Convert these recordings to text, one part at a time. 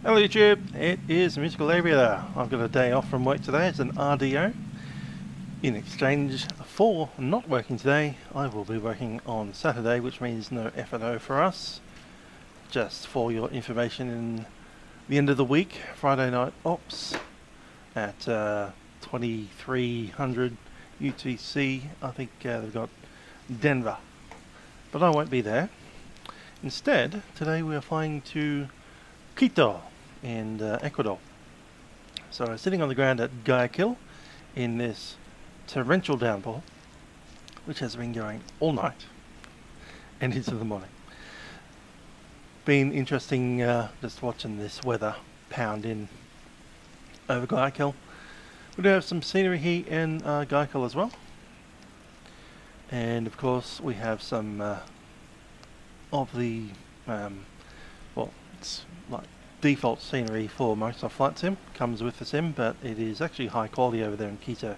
Hello YouTube, it is Musical Aviator. I've got a day off from work today as an RDO. In exchange for not working today, I will be working on Saturday, which means no F&O for us. Just for your information, in the end of the week, Friday night ops at 2300 UTC. I think they've got Denver, but I won't be there. Instead, today we are flying to Quito in Ecuador. So I'm sitting on the ground at Guayaquil in this torrential downpour, which has been going all night and into the morning. Been interesting just watching this weather pound in over Guayaquil. We do have some scenery here in Guayaquil as well, and of course we have some of the well, it's like default scenery for Microsoft Flight Sim, comes with the sim, but it is actually high quality over there in Quito.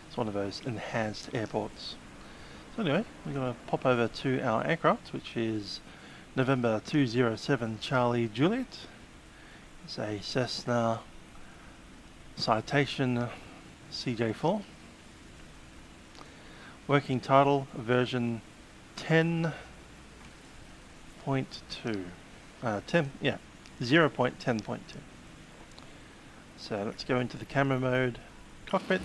It's one of those enhanced airports. So anyway, we're going to pop over to our aircraft, which is November 207 Charlie Juliet. It's a Cessna Citation CJ4. Working title version 10.2. 0.10.2. So let's go into the camera mode, cockpit,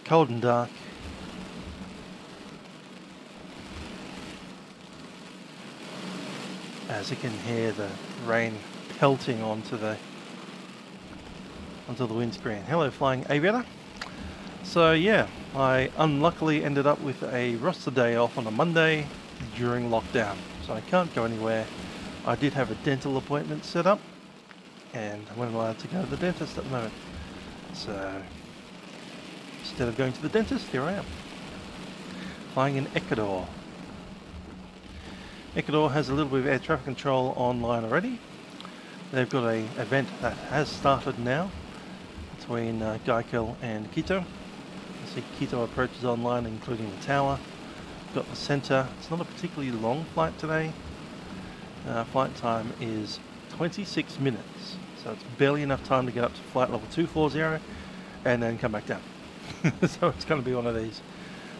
cold and dark. As you can hear the rain pelting onto the windscreen. Hello Flying Aviator. So yeah, I unluckily ended up with a roster day off on a Monday during lockdown, so I can't go anywhere. I did have a dental appointment set up and I wasn't allowed to go to the dentist at the moment, so instead of going to the dentist, here I am flying in Ecuador. Ecuador has a little bit of air traffic control online already. They've got an event that has started now between Guayaquil and Quito. You see Quito approaches online, including the tower. Got the center. It's not a particularly long flight today. Flight time is 26 minutes, so it's barely enough time to get up to flight level 240 and then come back down. So it's going to be one of these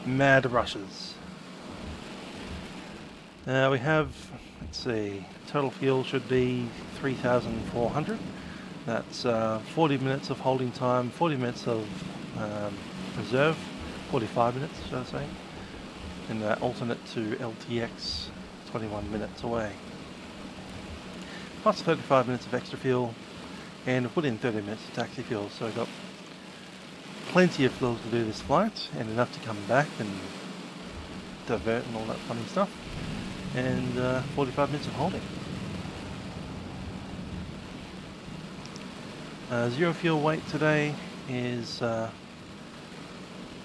mad rushes. We have, let's see, total fuel should be 3,400. That's 40 minutes of holding time, 40 minutes of reserve, 45 minutes should I say, and alternate to LTX, 21 minutes away. Plus 35 minutes of extra fuel, and we've put in 30 minutes of taxi fuel, so I've got plenty of fuel to do this flight, and enough to come back and divert and all that funny stuff, and 45 minutes of holding. Zero fuel weight today is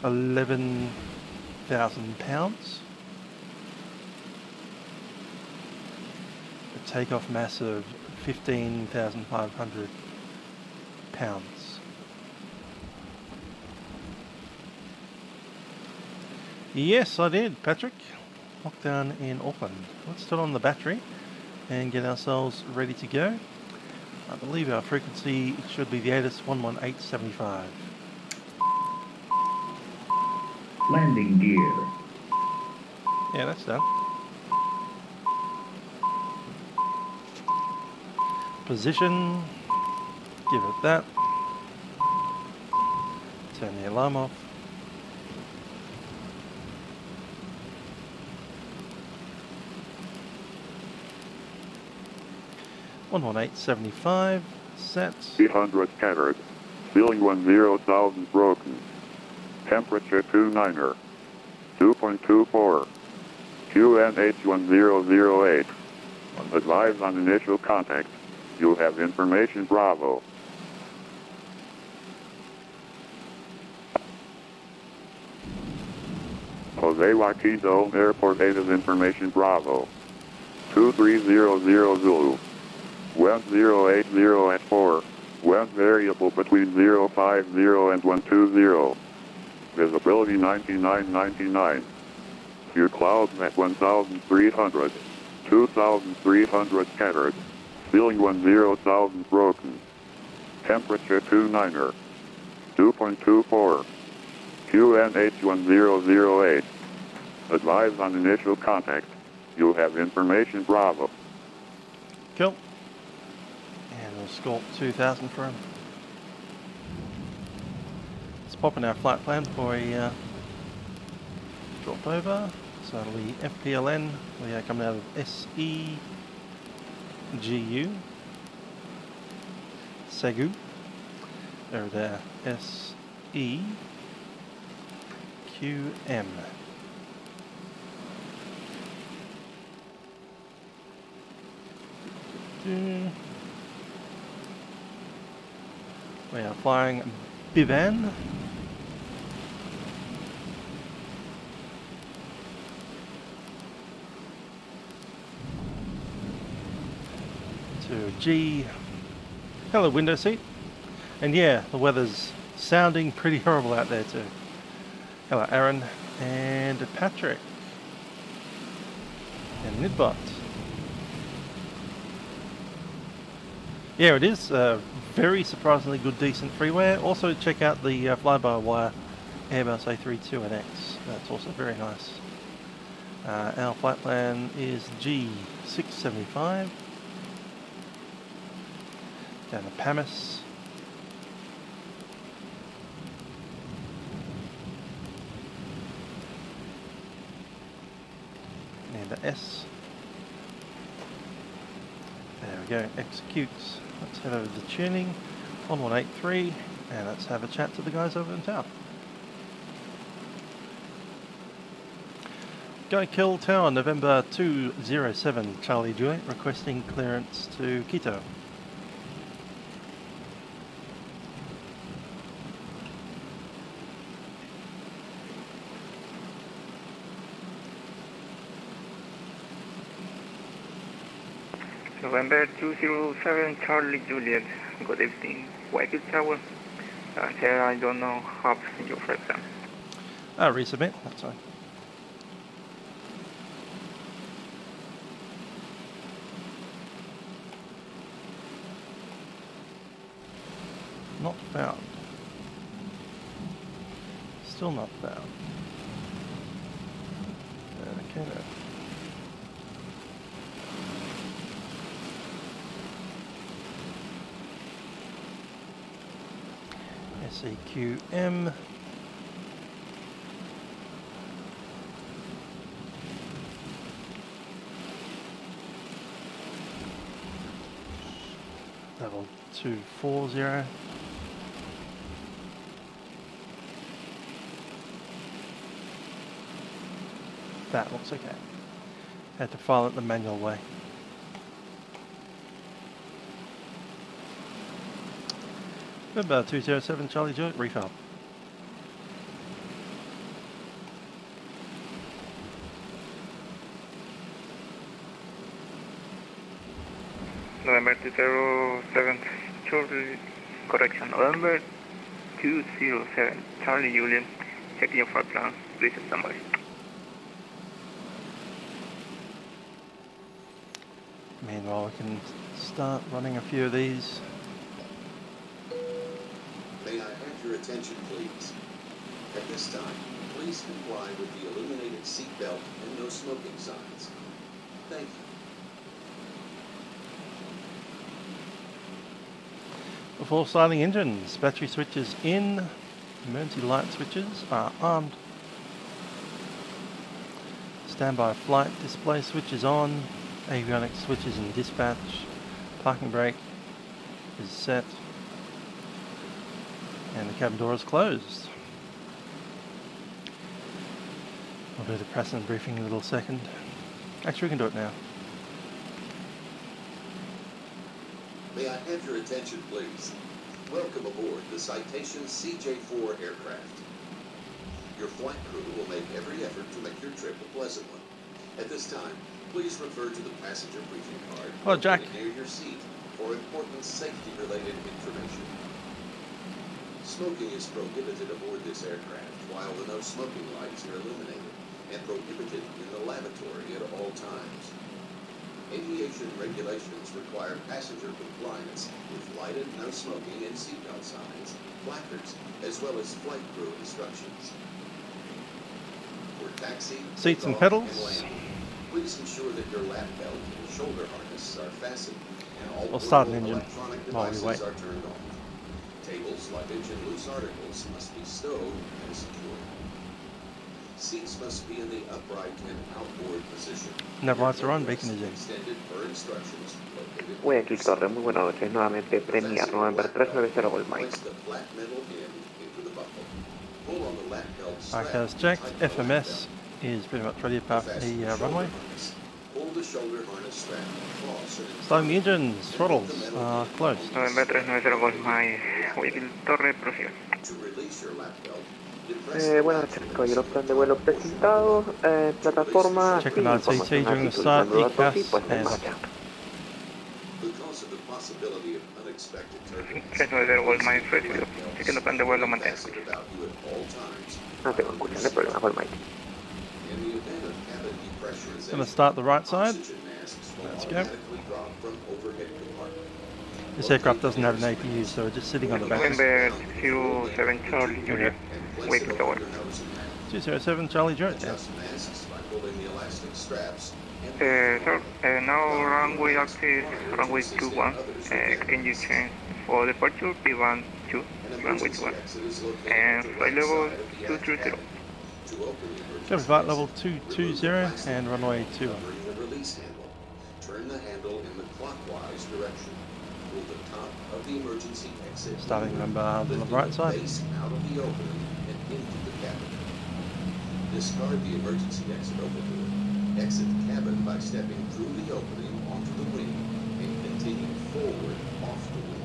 11,000 pounds. A takeoff mass of 15,500 pounds. Yes, I did, Patrick. Lockdown in Auckland. Let's turn on the battery and get ourselves ready to go. I believe our frequency should be the ATIS 11875. Landing gear. Yeah, that's done. Position. Give it that. Turn the alarm off. (11875) set. 300 scattered. Ceiling 10,000 broken. Temperature 29er. 2.24. QNH 1008. Advise on initial contact. You have information Bravo. Jose Joaquin Dome Airport ATIS information Bravo. 2300 Zulu. Wind 080 at 4. Wind variable between 050 and 120. Visibility 9999. Few clouds at 1,300. 2,300 scattered. Ceiling 10,000 broken. Temperature 29er. 2.24. QNH 1008. Advise on initial contact. You have information Bravo. Cool. And we'll sculpt 2,000 for him. Let's pop in our flight plan before he dropped over. So it'll be FPLN. We are coming out of SEGU. SEGU. There. SEQM. We are flying Bivan. To G. Hello, window seat. And yeah, the weather's sounding pretty horrible out there too. Hello, Aaron and Patrick and Nidbot. Yeah, it is very surprisingly good, decent freeware. Also, check out the fly-by-wire Airbus A320X. That's also very nice. Our flight plan is G675 down to Pamis. And the S. There we go, executes. Let's head over to the tuning on 183 and let's have a chat to the guys over in town. Guayaquil Tower, November 207, Charlie Juliet, requesting clearance to Quito. November 207, Charlie Juliet. Good evening, Guayaquil Tower. Here I don't know how your Facecam. Resubmit, that's fine. Not found. Still not found. Okay then. SEQM. Level 240. That looks okay. Had to file it the manual way. November 207 Charlie Juliet, refile. November 207, Charlie, correction, November 207, Charlie Juliet, check your flight plan, please summary. Meanwhile, we can start running a few of these. May I have your attention, please? At this time, please comply with the illuminated seatbelt and no smoking signs. Thank you. Before starting engines, battery switches in, emergency light switches are armed. Standby flight display switches on, avionics switches in dispatch, parking brake is set. And the cabin door is closed. I'll do the press and briefing in a little second. Actually, we can do it now. May I have your attention, please? Welcome aboard the Citation CJ4 aircraft. Your flight crew will make every effort to make your trip a pleasant one. At this time, please refer to the passenger briefing card Hello, Jack. near your seat for important safety-related information. Smoking is prohibited aboard this aircraft while the no smoking lights are illuminated and prohibited in the lavatory at all times. Aviation regulations require passenger compliance with lighted no smoking and seatbelt signs, placards, as well as flight crew instructions. For taxi, Seats and takeoff, pedals. landing, please ensure that your lap belt and shoulder harness are fastened and all We'll start an portable engine electronic while we devices wait. are turned off. Tables, luggage, and loose articles must be stowed and secured. Seats must be in the upright and outboard position. Nav lights are on, beacon is in. Extended per instructions located in Guayaquil your Torre, seat. muy buenas noches. Nuevamente Premier November 390 Gold Mike. Place the flat metal end into the buckle. Pull on the lap belt strap Okay, as to checked, tighten the lap FMS belt. is pretty much ready apart from Fasten the shoulder runway. harness. Pull the shoulder harness strap across and Starting the engines, throttles are closed. November 390 Gold Mike, Guayaquil Torre, prosiga. to release your lap belt. Depress the Buenas latch noches, on caballeros. the Plan de vuelo presentado. Plataforma Check sin the RTT información during the actitud, start, mando datos y ECAS puesta en and marcha. Because of the possibility of unexpected turbulence. 390 Gold Mike, recibido. Siguiendo plan de vuelo, mantén. Fasten about you at all times. No tengo escucha, no hay problema, Gold Mike. In the event of cabin depressurization, Going to start the right side. oxygen masks will Let's go. automatically drop from overhead compartment. This aircraft doesn't have an APU, so we're just sitting on the back. November 07 Charlie Juliet, Guayaquil Tower. 207 Charlie Joe. Yeah. Adjust masks by pulling the elastic straps and Sir, now runway access, runway 21. Can you change for departure, P1 2, an runway emergency 21. exit is located And to the flight right level side of the 230. cabin. To open the emergency Go flight level exit, 220 and runway 2. covering the release handle. Turn the handle in the clockwise direction. Pull the top of the emergency exit. Starting inward, number on the lifting right side. base out of the opening and into the cabin. Discard the emergency exit overboard. Exit the cabin by stepping through the opening onto the wing and continue forward off the wing.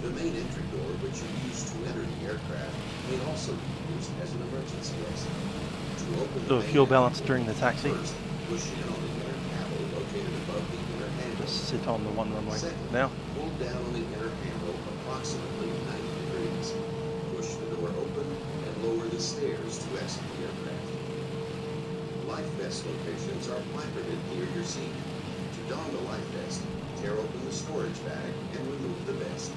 The main entry door, which you use to enter the aircraft, may also be used as an emergency exit. To open Do a the fuel main balance entry, during the taxi. first, push in on the inner handle located above the inner handle. Just sit on the one runway Second, now. pull down on the inner handle approximately 90 degrees. Push the door open and lower the stairs to exit the aircraft. Life vest locations are placarded near your seat. To don the life vest, tear open the storage bag and remove the vest.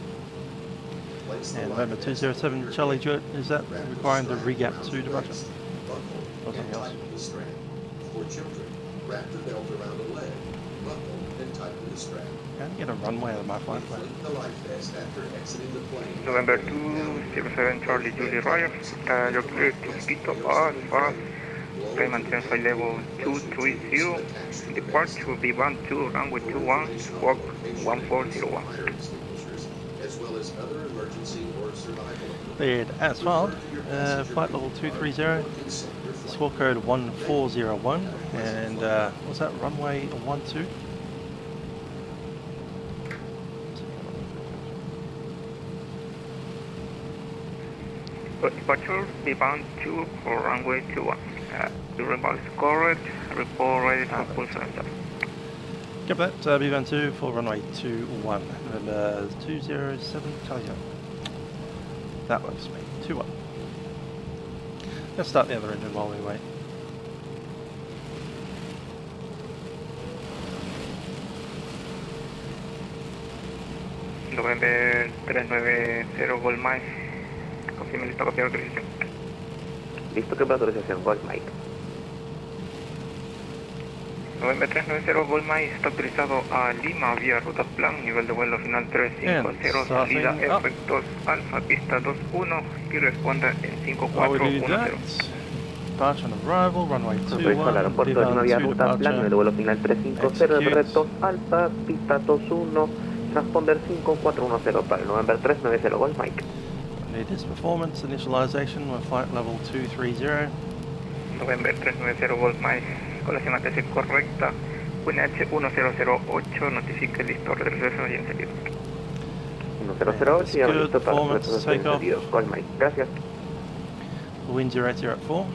Place the And life November vest 207 under your Charlie head. Joe, is that Wrap the requiring the strap regap around to the departure? waist, buckle, Or and something else? tighten the strap. For children, wrap the belt around a leg, buckle, and tighten the strap. How do you get a runway out of my flight plan? Inflate the life vest after exiting the plane. November 207 Charlie Juliet Ryan, you're clear to Quito as far as climb and maintain flight level 230, departure B12, runway 21, squawk 1401. As well as other emergency or survival equipment. Cleared as filed. Flight level 230, squawk code 1401, and what's that, runway 12? Departure B12 for runway 21. The remarks correct, report ready for full center. Yep, that B12 for runway 21, November 207 Charlie Joe. That works for me, 21. Let's start the other engine while we wait. November 390 Gold Mike. Confirme listo, copiar autorización. Listo, que para autorización, Gold Mike. November 390 Gold Mike está autorizado a Lima vía ruta plan, nivel de vuelo final 350, salida starting up. F2 Alfa, pista 21 y responda en While we do that, 5410. departure and arrival, runway Autorizado al 21, aeropuerto de Lima vía B12 ruta plan, nivel de departure. vuelo final 350, retos Alfa, pista 21, transponder 5410 para el November 390 Gold Mike. Need this performance initialization with flight level 230. November 390 Gold Mike, colación ATC correcta, UNH 1008, notifique listo, retroceso y encendido. 1008 y ahora Good listo para performance, los take off. encendidos. Gold Mike, gracias. Wind 080 at 4.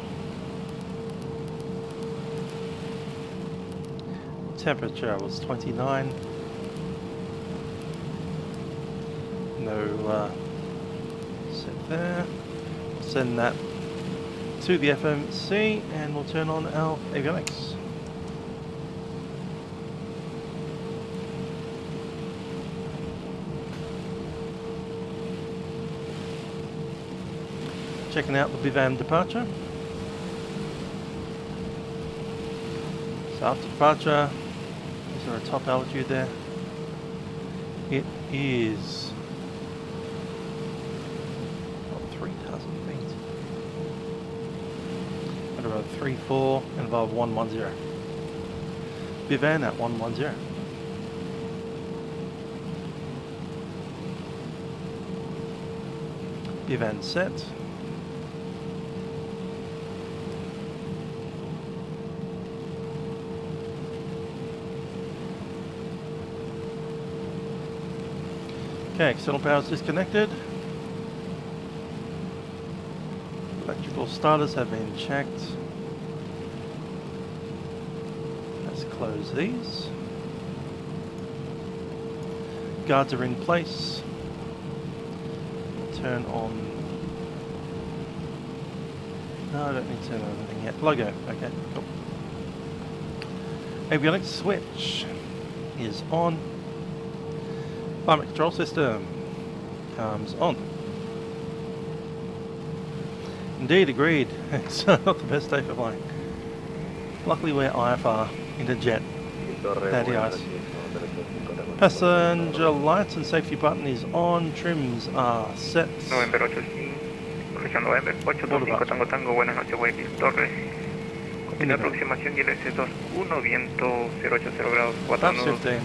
Temperature was 29. No set there. We'll send that to the FMC and we'll turn on our avionics. Checking out the Bivan departure. So after departure, is there a top altitude there? It is 3,000 feet. At about 3-4 and above 110. Bivan at 110. Bivan set. Okay, external power is disconnected. Electrical starters have been checked. Let's close these. Guards are in place. Turn on. No, I don't need to turn on anything yet. Logo. Okay, cool. Avionics switch is on. Climate control system comes on. Indeed, agreed. It's not the best day for flying. Luckily we're IFR into jet. Daddy ice. Passenger lights and safety button is on. Trims are set. November 85, corrección November 825 Tango Tango, buenas noches Guayaquil Torres. Continúa aproximación y el S21, viento 080 grados, 4 That's nudos. 15.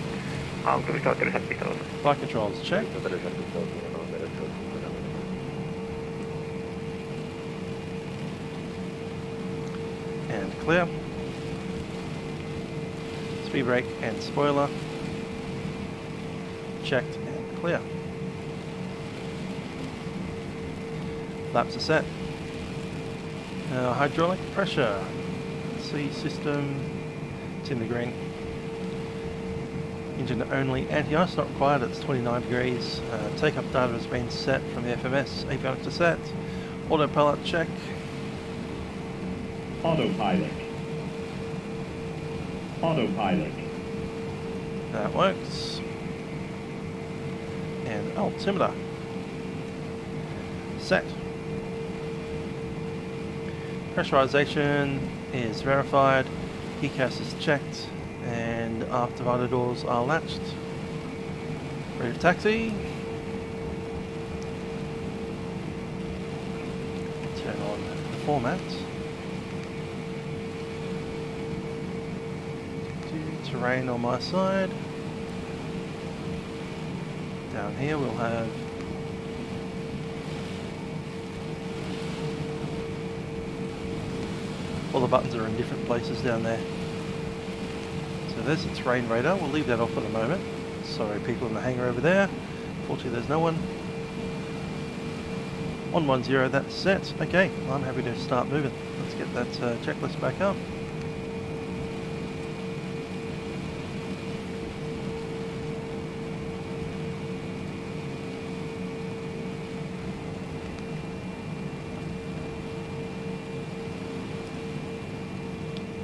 Autorizado aterrizar pista 2. Flight controls check. And clear. Speed brake and spoiler checked and clear. Flaps are set. Hydraulic pressure. C system. It's in the green. Engine only, anti-ice not required, it's 29 degrees. Take-off data has been set from the FMS, avionics are set. Autopilot check. Autopilot. Autopilot. That works. And altimeter. Set. Pressurization is verified. ECAS is checked. And afterburner doors are latched. Ready for taxi. Turn on the format. Terrain on my side. Down here we'll have all the buttons are in different places down there. So there's the terrain radar. We'll leave that off for the moment. Sorry, people in the hangar over there. Fortunately, there's no one. 110, that's set. Okay, I'm happy to start moving. Let's get that checklist back up.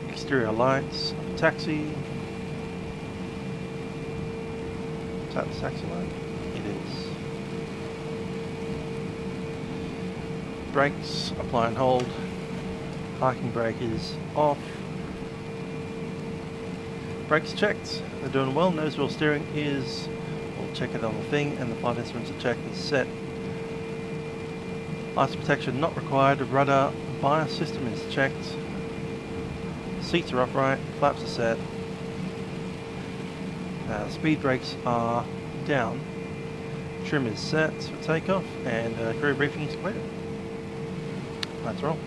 Exterior lights, taxi. Is that the taxi light? It is. Brakes, apply and hold. Parking brake is off. Brakes checked, they're doing well. Nose wheel steering is, we'll check it on the thing, and the flight instruments are checked and set. Ice protection not required. Rudder bias system is checked. Seats are upright, flaps are set. Speed brakes are down. Trim is set for takeoff, and crew briefing is clear. Let's roll.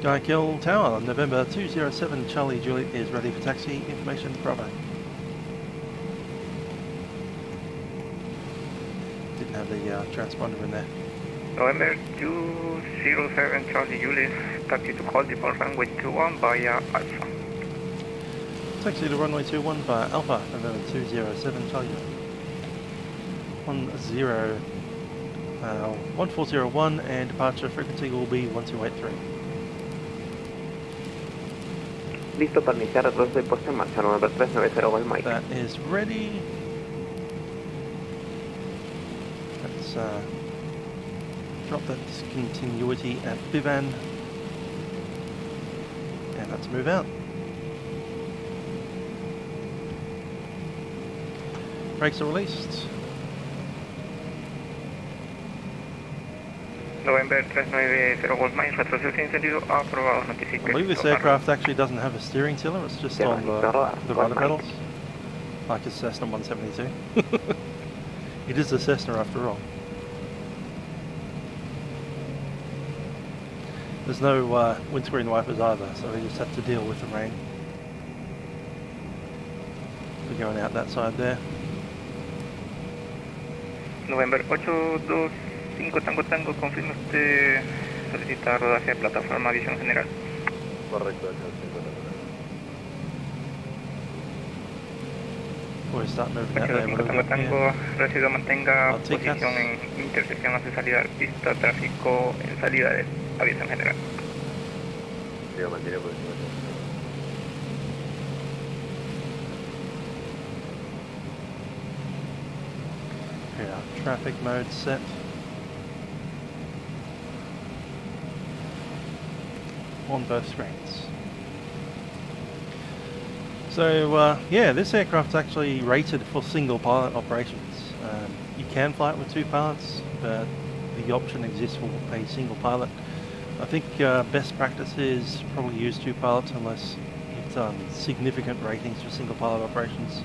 Guayaquil Tower, November 207 Charlie Juliet is ready for taxi. Information Bravo. Didn't have the transponder in there. November 207 Charlie Juliet, taxi to call default runway 21 via Alpha. Taxi to runway 21 via Alpha, November 207 Charlie Juliet. 1401 and departure frequency will be 1283. Listo para iniciar retroceso y puesta en marcha, November 390 con el Mike. That is ready. Let's drop that discontinuity at Bivan, and let's move out. Brakes are released. November 390 Gold Mine, retroceso en sentido aprobado, I notifique. believe this aircraft actually doesn't have a steering tiller, it's just on the rudder pedals, like a Cessna 172. It is a Cessna after all. There's no windscreen wipers either, so we just have to deal with the rain. We're going out that side there. November 825 Tango Tango, confirma usted solicita rodaje de plataforma visión general. Correcto, Before we start moving out 825 there, Tango Tango, recibido mantenga I'll take posición en intersección hacia salida de pista, tráfico en salida de aviación general. Digo, mantiene posición. yeah, traffic mode set. On both screens. So yeah, this aircraft's actually rated for single pilot operations. You can fly it with two pilots, but the option exists for a single pilot. I think best practice is probably use two pilots unless you've done significant ratings for single pilot operations.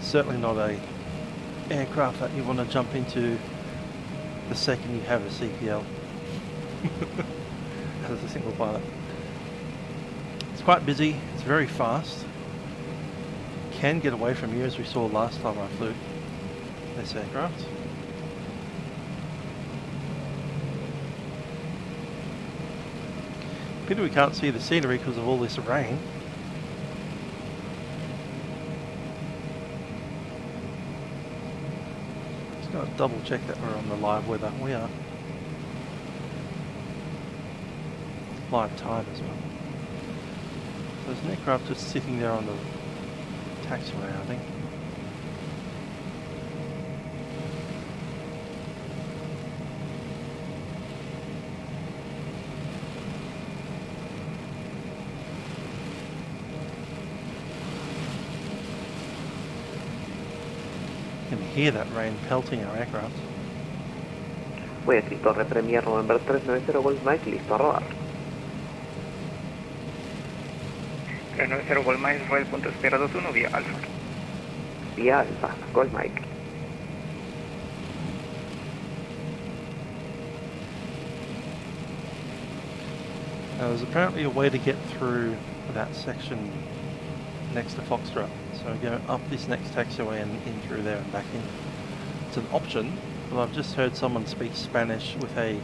Certainly not a aircraft that you want to jump into the second you have a CPL as a single pilot. It's quite busy, it's very fast. Can get away from you, as we saw last time I flew this aircraft. Pity we can't see the scenery because of all this rain. Just gotta double check that we're on the live weather. We are. Live time as well. So there's an aircraft just sitting there on the taxiway, I think. You can hear that rain pelting our aircraft. Guayaquil, Torre Premier, November 390 Gold Mike, listo a rodar. 390 Gold Mine, Royal punto espera 21 vía Alfa. Vía Alfa, Gold Mike. Now there's apparently a way to get through that section next to Foxtrot. So go up this next taxiway and in through there and back in. It's an option, but I've just heard someone speak Spanish with a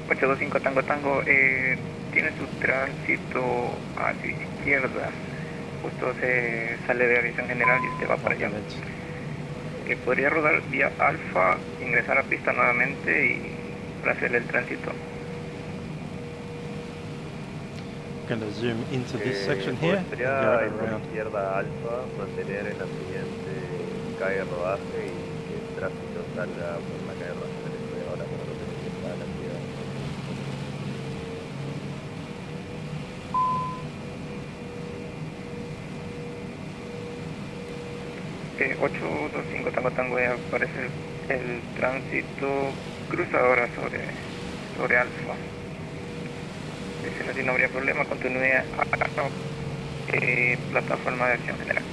825 Tango Tango, tiene su tránsito a su izquierda. Justo se sale de aviación general y usted va para allá. Podría rodar vía Alfa, ingresar a pista nuevamente y para hacer el tránsito. going to zoom into this section here and go around. Izquierda Alfa, mantener en la siguiente calle de rodaje y que el tráfico salga por la calle de rodaje que estoy ahora para lo que está la ciudad. 825 Tango Tango, ya aparece el tránsito, cruza ahora sobre Alfa. Si así no habría problema, continúe a plataforma de acción general.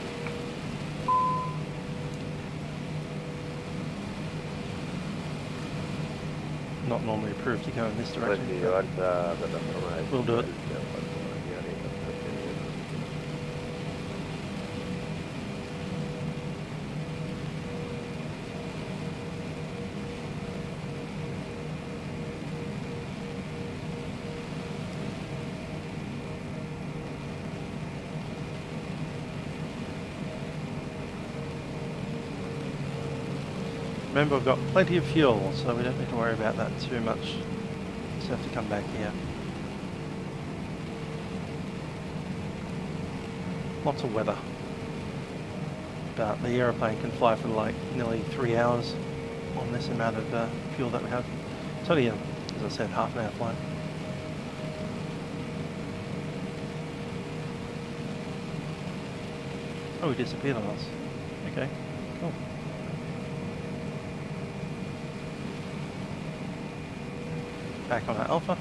Not normally approved to go in this direction. Recibió alta plataforma de We'll do it. Remember, I've got plenty of fuel, so we don't need to worry about that too much. Just have to come back here. Lots of weather. But the aeroplane can fly for like nearly 3 hours on this amount of fuel that we have. It's only, as I said, half an hour flight. Oh, he disappeared on us. Okay, cool. Back on our Alpha.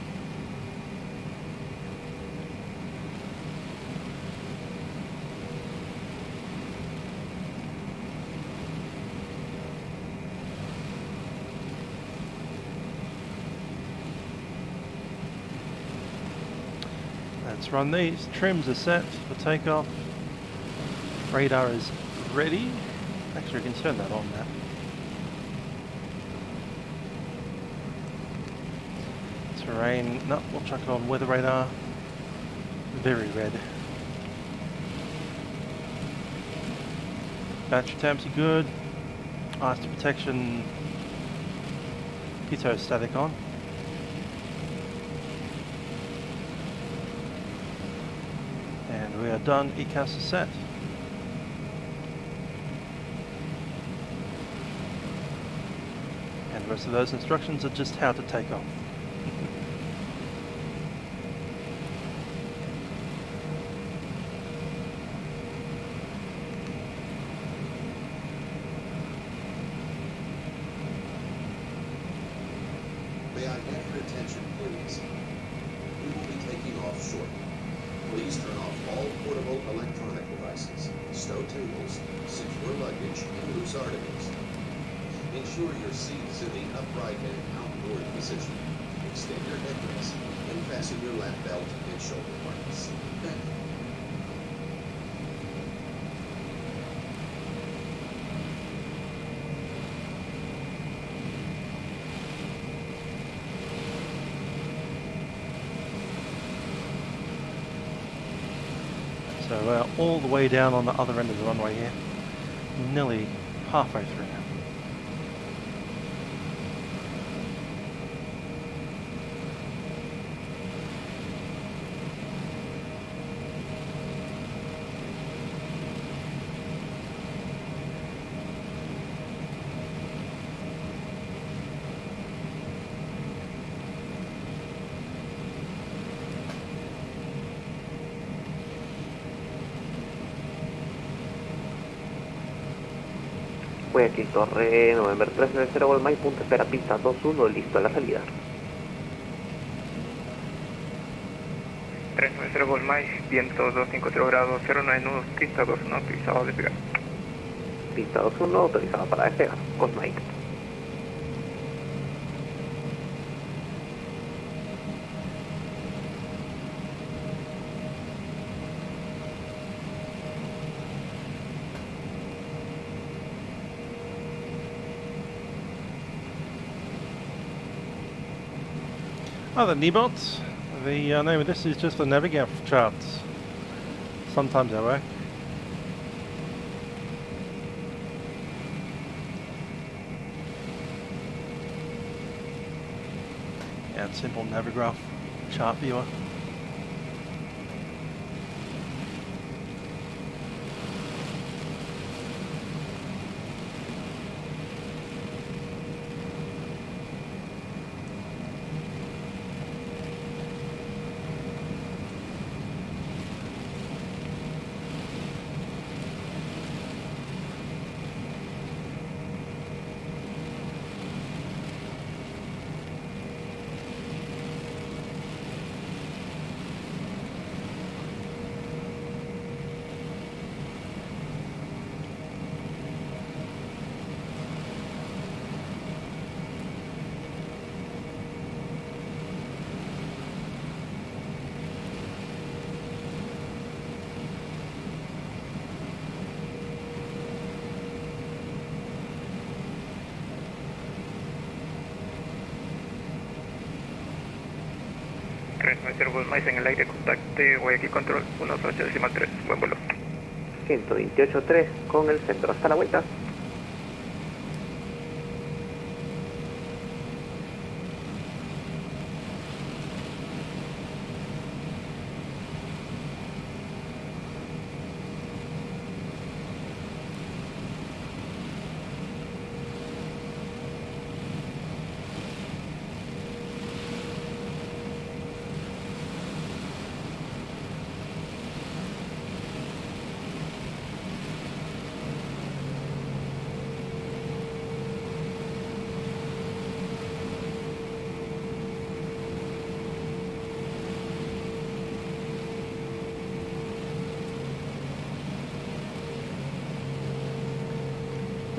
Let's run these. Trims are set for takeoff. Radar is ready. Actually, we can turn that on now. Terrain, no, we'll chuck it on. Weather radar, very red. Battery temps are good. Ice protection, pitot static on. And we are done. ECAS is set. And the rest of those instructions are just how to take off. May I have your attention, please? We will be taking off shortly. Please turn off all portable electronic devices, stow tables, secure luggage, and loose articles. Ensure your seat is in the upright and outboard position. Extend your headrest and fasten your lap belt and shoulder harness. Thank you. So we're all the way down on the other end of the runway here, nearly halfway through now. Guayaquil, Torre, November 390 Golmay, punto espera, pista 21, listo a la salida. 390 Golmay, viento 250 grados, 09 nudos, pista 21, autorizado a despegar. Pista 21, autorizado para despegar. Golmay. Oh, the Nebots. The name of this is just the Navigator charts. Sometimes they work. Yeah, it's simple Navigraph chart viewer. Golmay en el aire, contacte Guayaquil Control 1.8.3, buen vuelo. 128.3 con el centro, hasta la vuelta.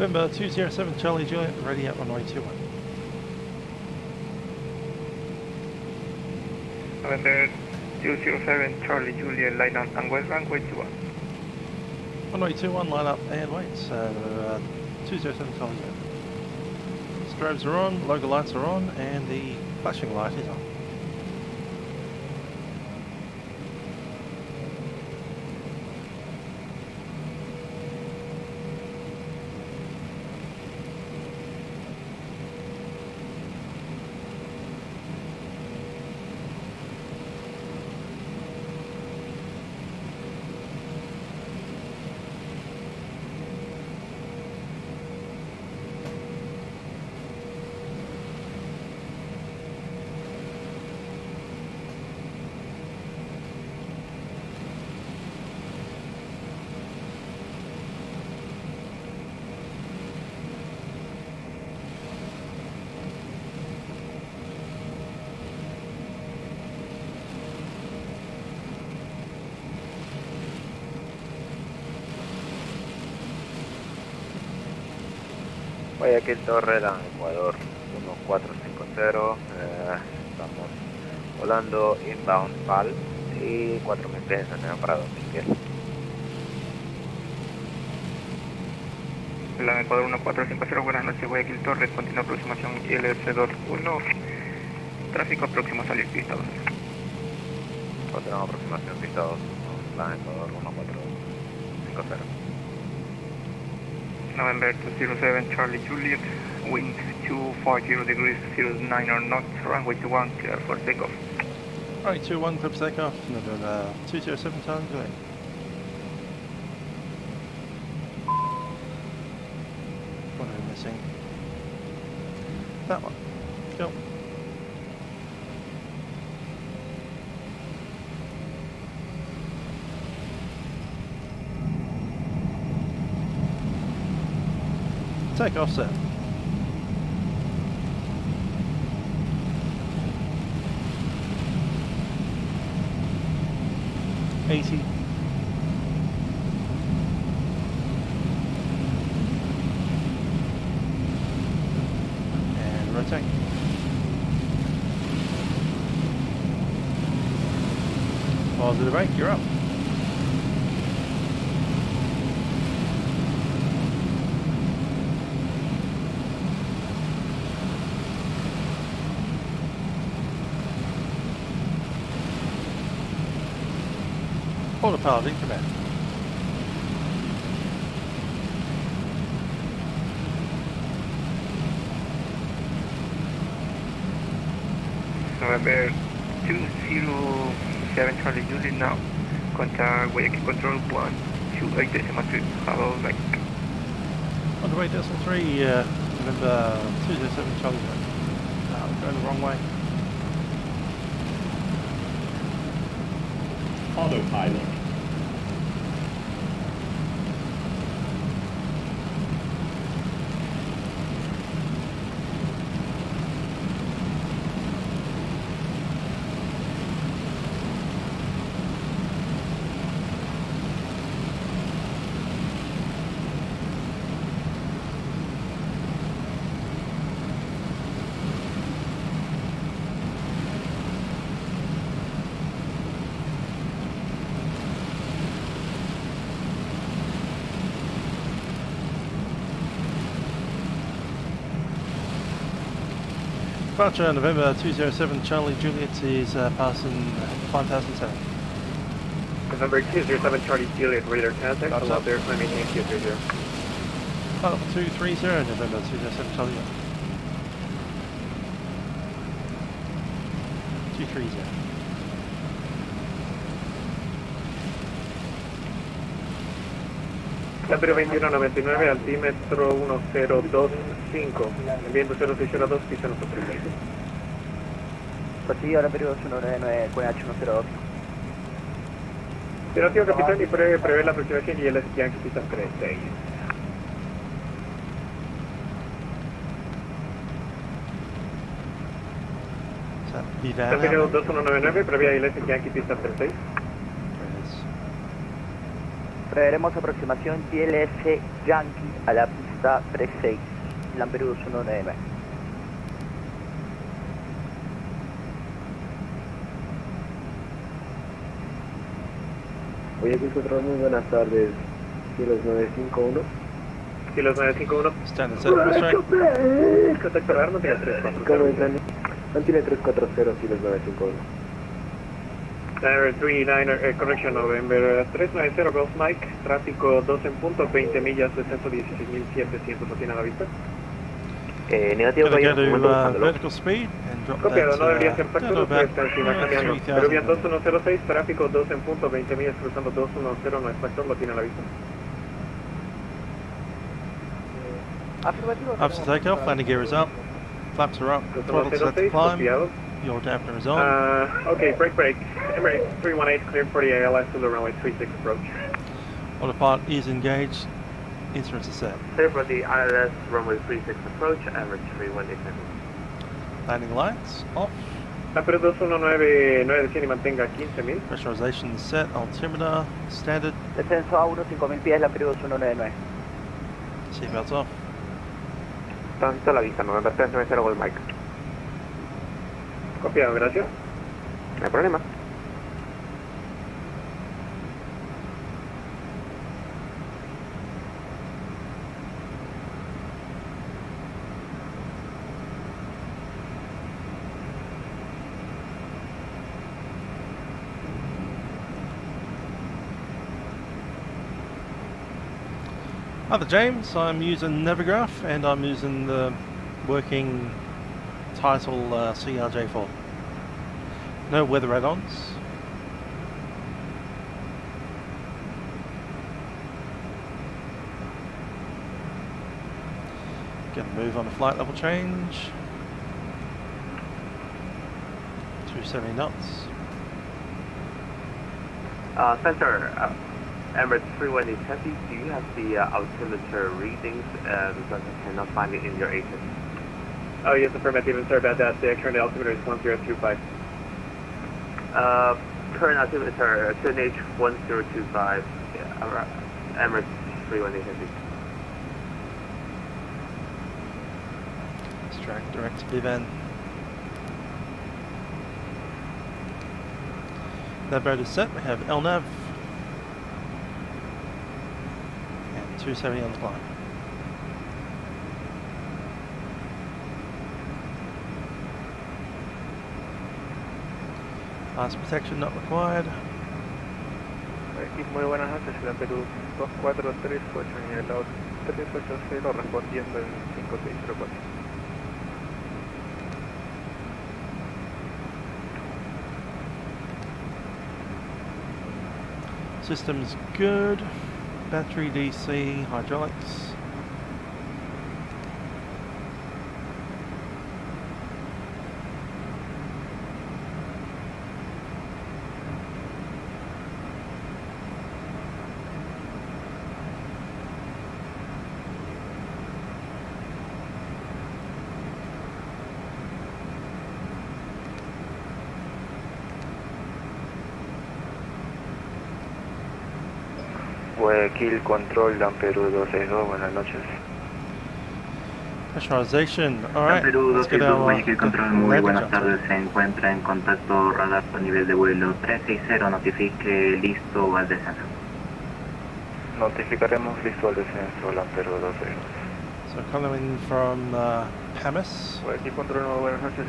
November 207 Charlie Juliet, ready at runway 21. November 207 Charlie Juliet, line up and west runway 21. Runway 21, line up and wait. 207 Charlie Juliet. Strobes are on, local lights are on, and the flashing light is on. Guayaquil Torre, la Ecuador 1450, estamos volando inbound PAL y 4000 pies de para 2000 pies. La Ecuador 1450, buenas noches, Guayaquil Torres, continua aproximación ILS-21, tráfico próximo a salir pista 2. Continuamos aproximación pista 2, la Ecuador 1450. November 207 Charlie Juliet, wind 240 degrees 09 or not, runway 21, clear for takeoff. Right, 21, clear for takeoff, November 207 Charlie Juliet. What are we missing? That one. Go. Take off set. $80. And rotate. Positive brake, you're up. Autopilot in command. November 207 Charlie Juliet now, contact Guayaquil control 128.3, hello, like. On the way, decimal 3, November 207 Charlie Juliet. We're going the wrong way. Autopilot. Departure November 207 Charlie Juliet is passing 5007. November 207 Charlie Juliet, radar contact, Up, allow up. bear climbing AQ30. Up 230 November 207 Charlie Juliet. 230. Cambio 2199, altímetro 1025, viento 0602, pista nuestro primer. Pasillo, Liveries 199, QH102. Operativo capitán y prevé la aproximación y el SEQM pista 36. Cambio 2199, prevé el SEQM pista 36. Preveremos aproximación ILS Yankee a la pista Delta 36, Lampedusa 199. Guayaquil Control, muy buenas tardes. Kilos 951. Kilos 951. Standard set, press rate. Contacto radar, mantiene 340. ¿Cómo están? Mantiene 340, kilos 951. Tower 39, correction, November 390, Golf Mike, tráfico 2 en punto, 20 millas, descenso 16.700, ¿lo tiene a la vista? Negativo, Gonna go caballero, to vertical speed and drop Copiado, that no debería ser down factor, to estoy about encima cambiando. 3,000. Peruvian 2106, tráfico 2 en punto, 20 millas, cruzando 210, no es factor, ¿lo tiene a la vista? Afirmativo. After takeoff, landing gear is up, flaps are up, throttle set to 2106, climb, copiado. your dampener is on. Okay, brake, Emirates 318, cleared for the ALS to the runway 36 approach. Autopilot is engaged, instruments are set. Clear for the ILS runway 36 approach, average 318. Landing lights off, Pero 219 y mantenga 15.000. pressurization set, altimeter standard, Descenso a 5.000 pies, Lampedusa 199. seatbelts off. Tránsito a la vista, November 390, Golf Mike. Copiado, gracias. No hay problema. Hi there James, I'm using Navigraph and I'm using the working title CRJ4. No weather add-ons. Gonna move on a flight level change. 270 knots. Center, Emirates 318 heavy, do you have the altimeter readings? Because I cannot find it in your agent. Oh, yes, affirmative, and sorry about that. The current altimeter is 1025. Current altimeter, QNH 1025, yeah, Emirates 318 heavy. Let's track direct to Vivan. Nav mode is set, we have LNAV. And 270 on the climb. Last protection not required. Muy buenas noches, la Perú 2438 en el lado 380 respondiendo en 5604. System's good. Battery DC, hydraulics. Guayaquil Control, Perú 262, buenas noches. Pressurization. Alright, Perú let's get 262, our Guayaquil Control, muy landing buenas jump. tardes. Se encuentra en contacto radar con nivel de vuelo 360, notifique listo al descenso. Notificaremos listo al descenso, la Perú 262. So coming from Pamis. Guayaquil Control, muy buenas noches.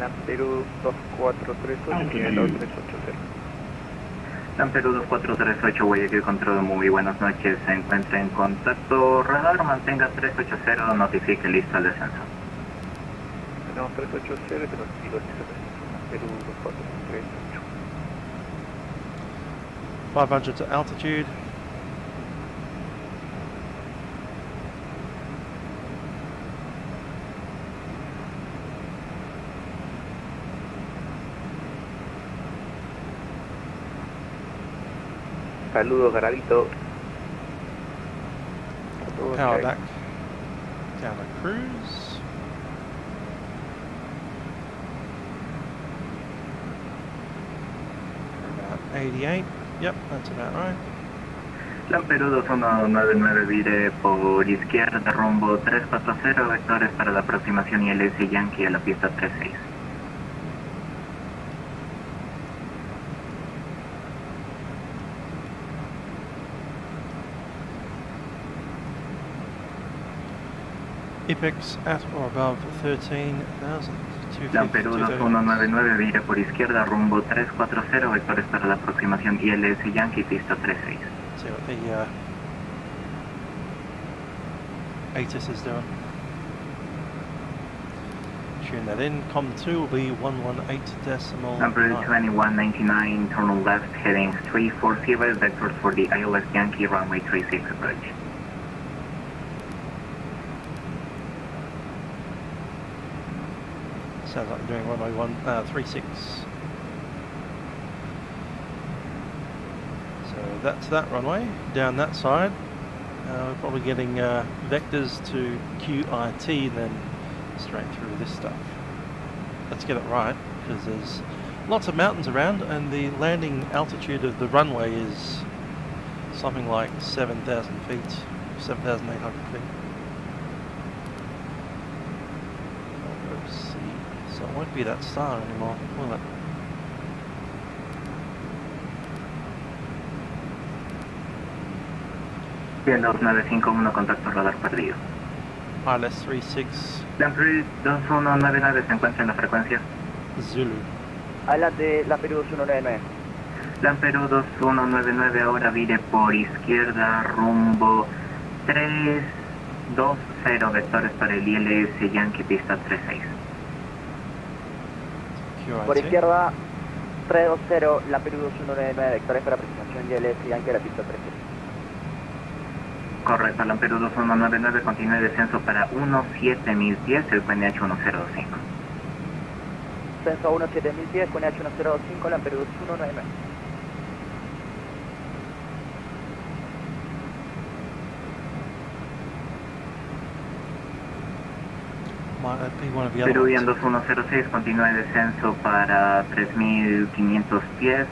La Perú 2438 en el lado 380. Perú 2438, Guayaquil Control, muy buenas noches. Se encuentra en contacto radar, mantenga 380, notifique listo al descenso. Tenemos 380, pero sigo Perú 2438. 500 to altitude. Saludos, Garavito. Power back down to cruise. About 88. Yep, that's about right. Lamperu 2199 vire por izquierda rumbo 340, vectores para la aproximación ILS Yankee a la pista 36. Apex at or above 13,000. Lamperu 2199 vire por izquierda rumbo 340, vectores para la aproximación ILS Yankee pista 36. See what the ATIS is doing. Tune that in. Com2 will be 118.9. Lamperu 2199, turn on left, heading 340, vectors for the ILS Yankee runway 36 approach. Sounds like they're doing runway 36. So that's that runway. Down that side, we're probably getting vectors to QIT, then straight through this stuff. Let's get it right, because there's lots of mountains around, and the landing altitude of the runway is something like 7,000 feet, 7,800 feet. So it won't be that star anymore, will it? Bien, 2951, contacto radar perdido. ILS 36. Lamperu 2199 se encuentra en la frecuencia. Zulu. Adelante, Lamperu 2199. Lamperu 2199 ahora vire por izquierda rumbo 320, vectores para el ILS Yankee pista 36. Por izquierda 320, Lamperu 2199, vectores para aproximación ILS Yankee a la pista 36. Correcto, Lamperu 2199 continúe descenso para 17.000 pies, el QNH 1025. Descenso a 17.000 pies, QNH 1025, Lamperu 2199. Peruvian 2106 continúe descenso para 3.500 pies.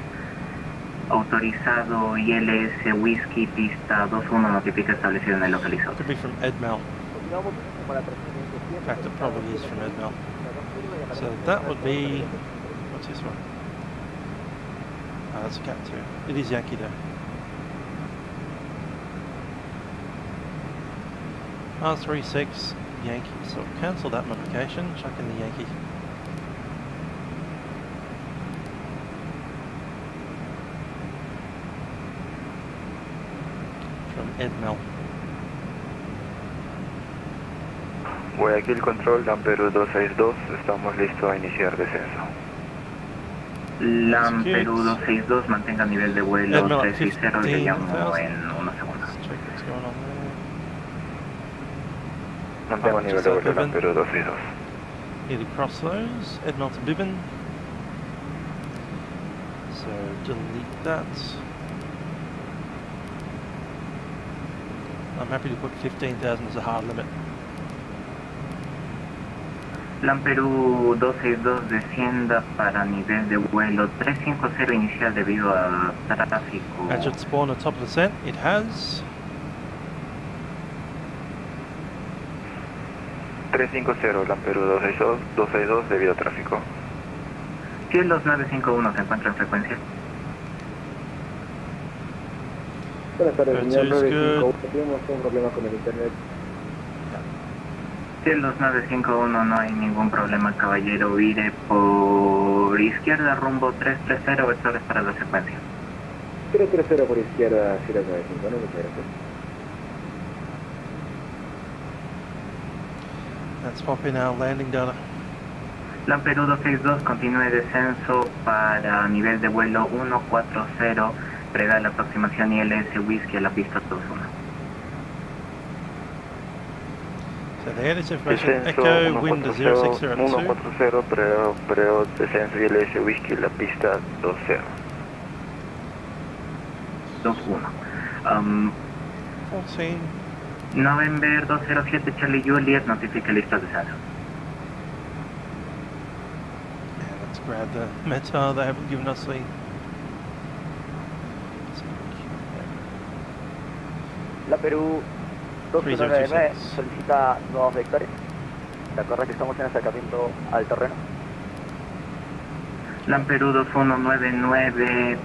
Autorizado ILS Whiskey pista 21, notifica establecido en el localizador. Could be from Edmel. In fact, it probably is from Edmel. So that would be, what's this one? Oh, that's a Cat 2. It is Yankee though. R36 Yankee. So cancel that modification. Chuck in the Yankee. Edmel. Guayaquil Control, Lamperu 262, estamos listos a iniciar descenso. Lamperu 262, mantenga nivel de vuelo 360, le llamo en unos segundos. Mantengo nivel de vuelo Lamperu 262. Need to cross those. Edmel to Biven. So delete that. I'm happy to put 15,000 as a hard limit. Lamperu 262 descienda para nivel de vuelo 350 inicial debido a tráfico. That should spawn a top of descent. It has. 350, Lamperu 262 debido a tráfico. Cielos 951 se encuentra en frecuencia. Buenas tardes, señor 951, tenemos un problema con el internet. Cielos 951, no hay ningún problema, caballero. Vire por izquierda rumbo 330, vectores para la secuencia. 330 por izquierda, Cielos 951, muchas gracias. Let's pop in our landing data. Lamperu 262, continúe descenso para nivel de vuelo 140. Prega la aproximación ILS Whiskey a la pista 21. So the head is information, echo, wind 0602. 140, preo descenso ILS Whiskey a la pista 20. 21. 14. November 207 Charlie Juliet, notifique listo descenso. Yeah, let's grab the meta, they haven't given us the... La Perú 2199 solicita nuevos vectores. Recuerda que estamos en acercamiento al terreno. Lamperú 2199.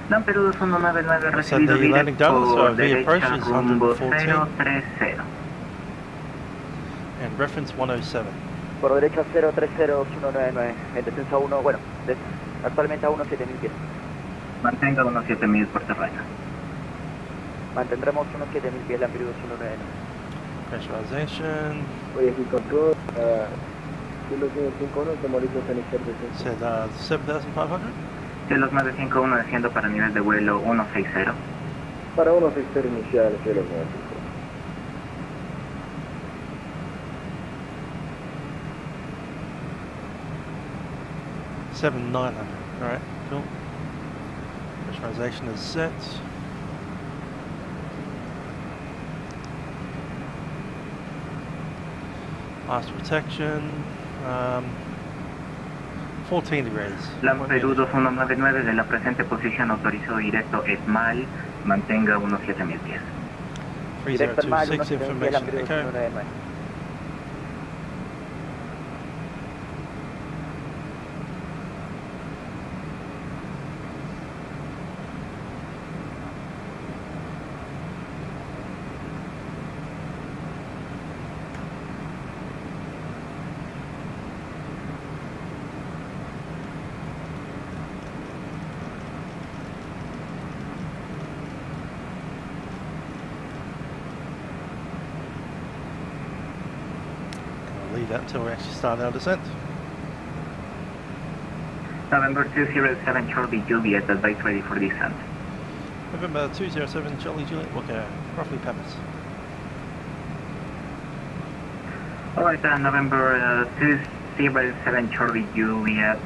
Lamperú 2199 recibido directo derecha rumbo 030. And reference 107. Por derecha 030199, en descenso a 1, bueno, actualmente a 17000 pies. Mantenga unos 7000 por terreno. Mantendremos unos 7000 pies la Perú 2199. Pressurization. Guayaquil control, Kilo 551, demolidos en inicial descenso. Said 7,500. Cielos 951 desciendo para nivel de vuelo 160. Para 160 inicial, Cielo 95. $7,900. Alright, cool. Pressurization is set. Blast protection. 14 degrees. Lamperú 2199 de la presente posición autorizado directo ESMAL, mantenga unos 7000 pies. 3026 information echo. Leave that until we actually start our descent. November 207 Charlie Juliet, advice ready for descent. November 207 Charlie Juliet, okay, roughly Papas. Alright, November 207 Charlie Juliet.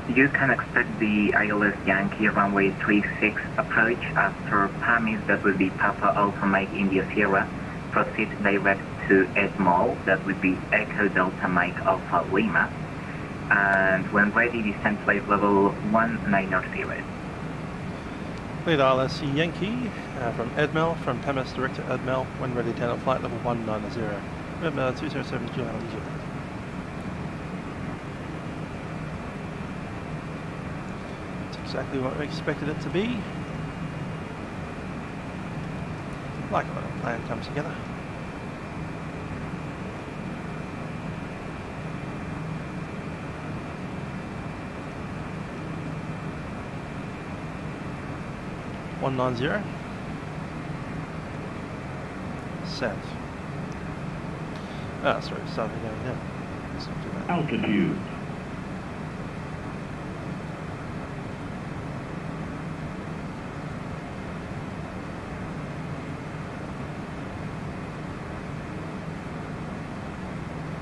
You can expect the ILS Yankee runway 36 approach after PAMIS, that will be Papa Alpha Mike India Sierra. Proceed direct to Edmol, that would be Echo Delta Mike Alpha Lima. And when ready, descend flight level 190. Lead ILS Yankee from Edmel, from PAMIS direct to Edmel, when ready down at flight level 190. November 207 Juliet. It's exactly what we expected it to be. Like when a plan comes together. $190. Set. Ah, sorry, starting going down. Let's not do that. Altitude.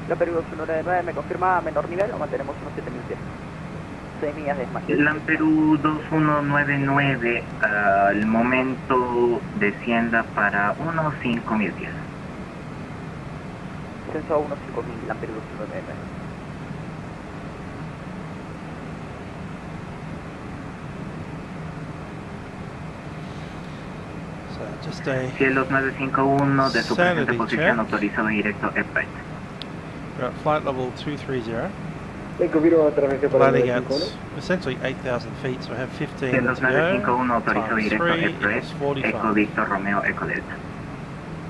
La Perú 2199 me confirma menor nivel o mantenemos unos 7000 pies. 6 millas de más. Lamperú 2199 al momento descienda para unos 5000 pies. Descenso a unos 5000, Lamperú 2199. So just a Cielos 951 de su presente posición check. autorizado directo EPET. We're at flight level 230. Landing at essentially 8,000 feet, so I have 15 to Cielos go. 951 autorizado Times directo 3 EPET. equals 45. Eco Victor Romeo Eco Delta.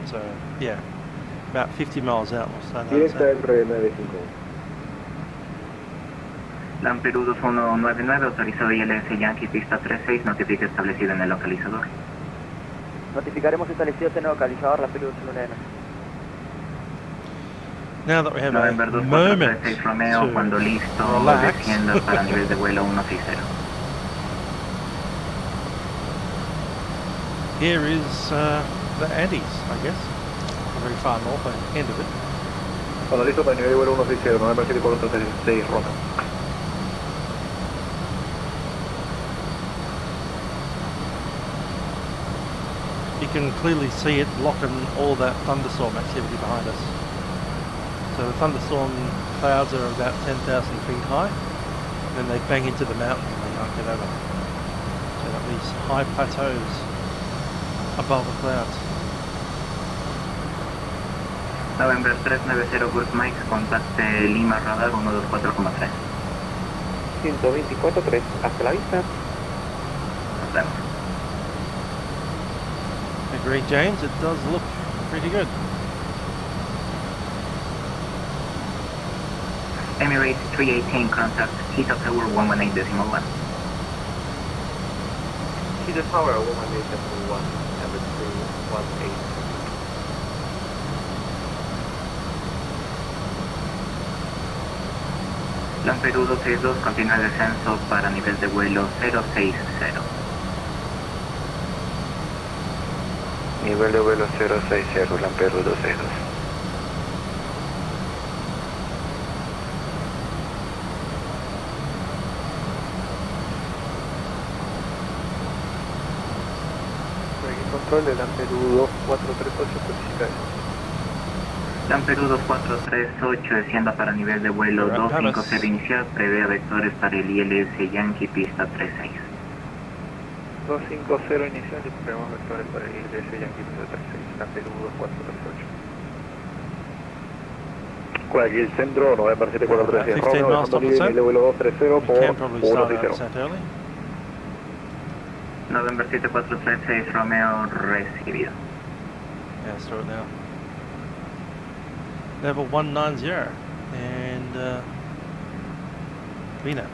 So, yeah, about 50 miles out. We'll start out Directa descent. del 951. Lamperú 2199 autorizado ILS Yankee pista 36, notifique establecido en el localizador. Notificaremos establecidos en el localizador la Perú 2199. Now that we have a November moment 2436 Romeo, cuando to listo, relax, descienda para nivel de vuelo 160. here is the Andes, I guess. Very far north end of it. Cuando listo para nivel de vuelo 160, November 7436 Romeo. You can clearly see it blocking all that thunderstorm activity behind us. So the thunderstorm clouds are about 10,000 feet high, and then they bang into the mountains and they can't get over. So that these high plateaus above the clouds. November 390 Good Mike, contacte Lima Radar 124,3. 124.3, hasta la vista. Nos vemos. Agree, James, it does look pretty good. Emirates 318, contact Quito Tower 118.1. Quito Tower 118.1, Emirates 318. Lampedusa 262, continúa el descenso para nivel de vuelo 060. Nivel de vuelo 060, Lampedusa 262. Control de Lampedusa 2438, solicita eso. Lampedusa 2438, descienda para nivel de vuelo 250 inicial, prevé vectores para el ILS Yankee pista 36. 250 inicial y prevemos vectores para el ILS Yankee pista 36, Lampedusa 2438. Guayaquil Centro, November 743, Romeo, dejando libre nivel de vuelo 230 por 160. November 7436, Romeo recibido. Yeah, start now. Level 190 and VNAV.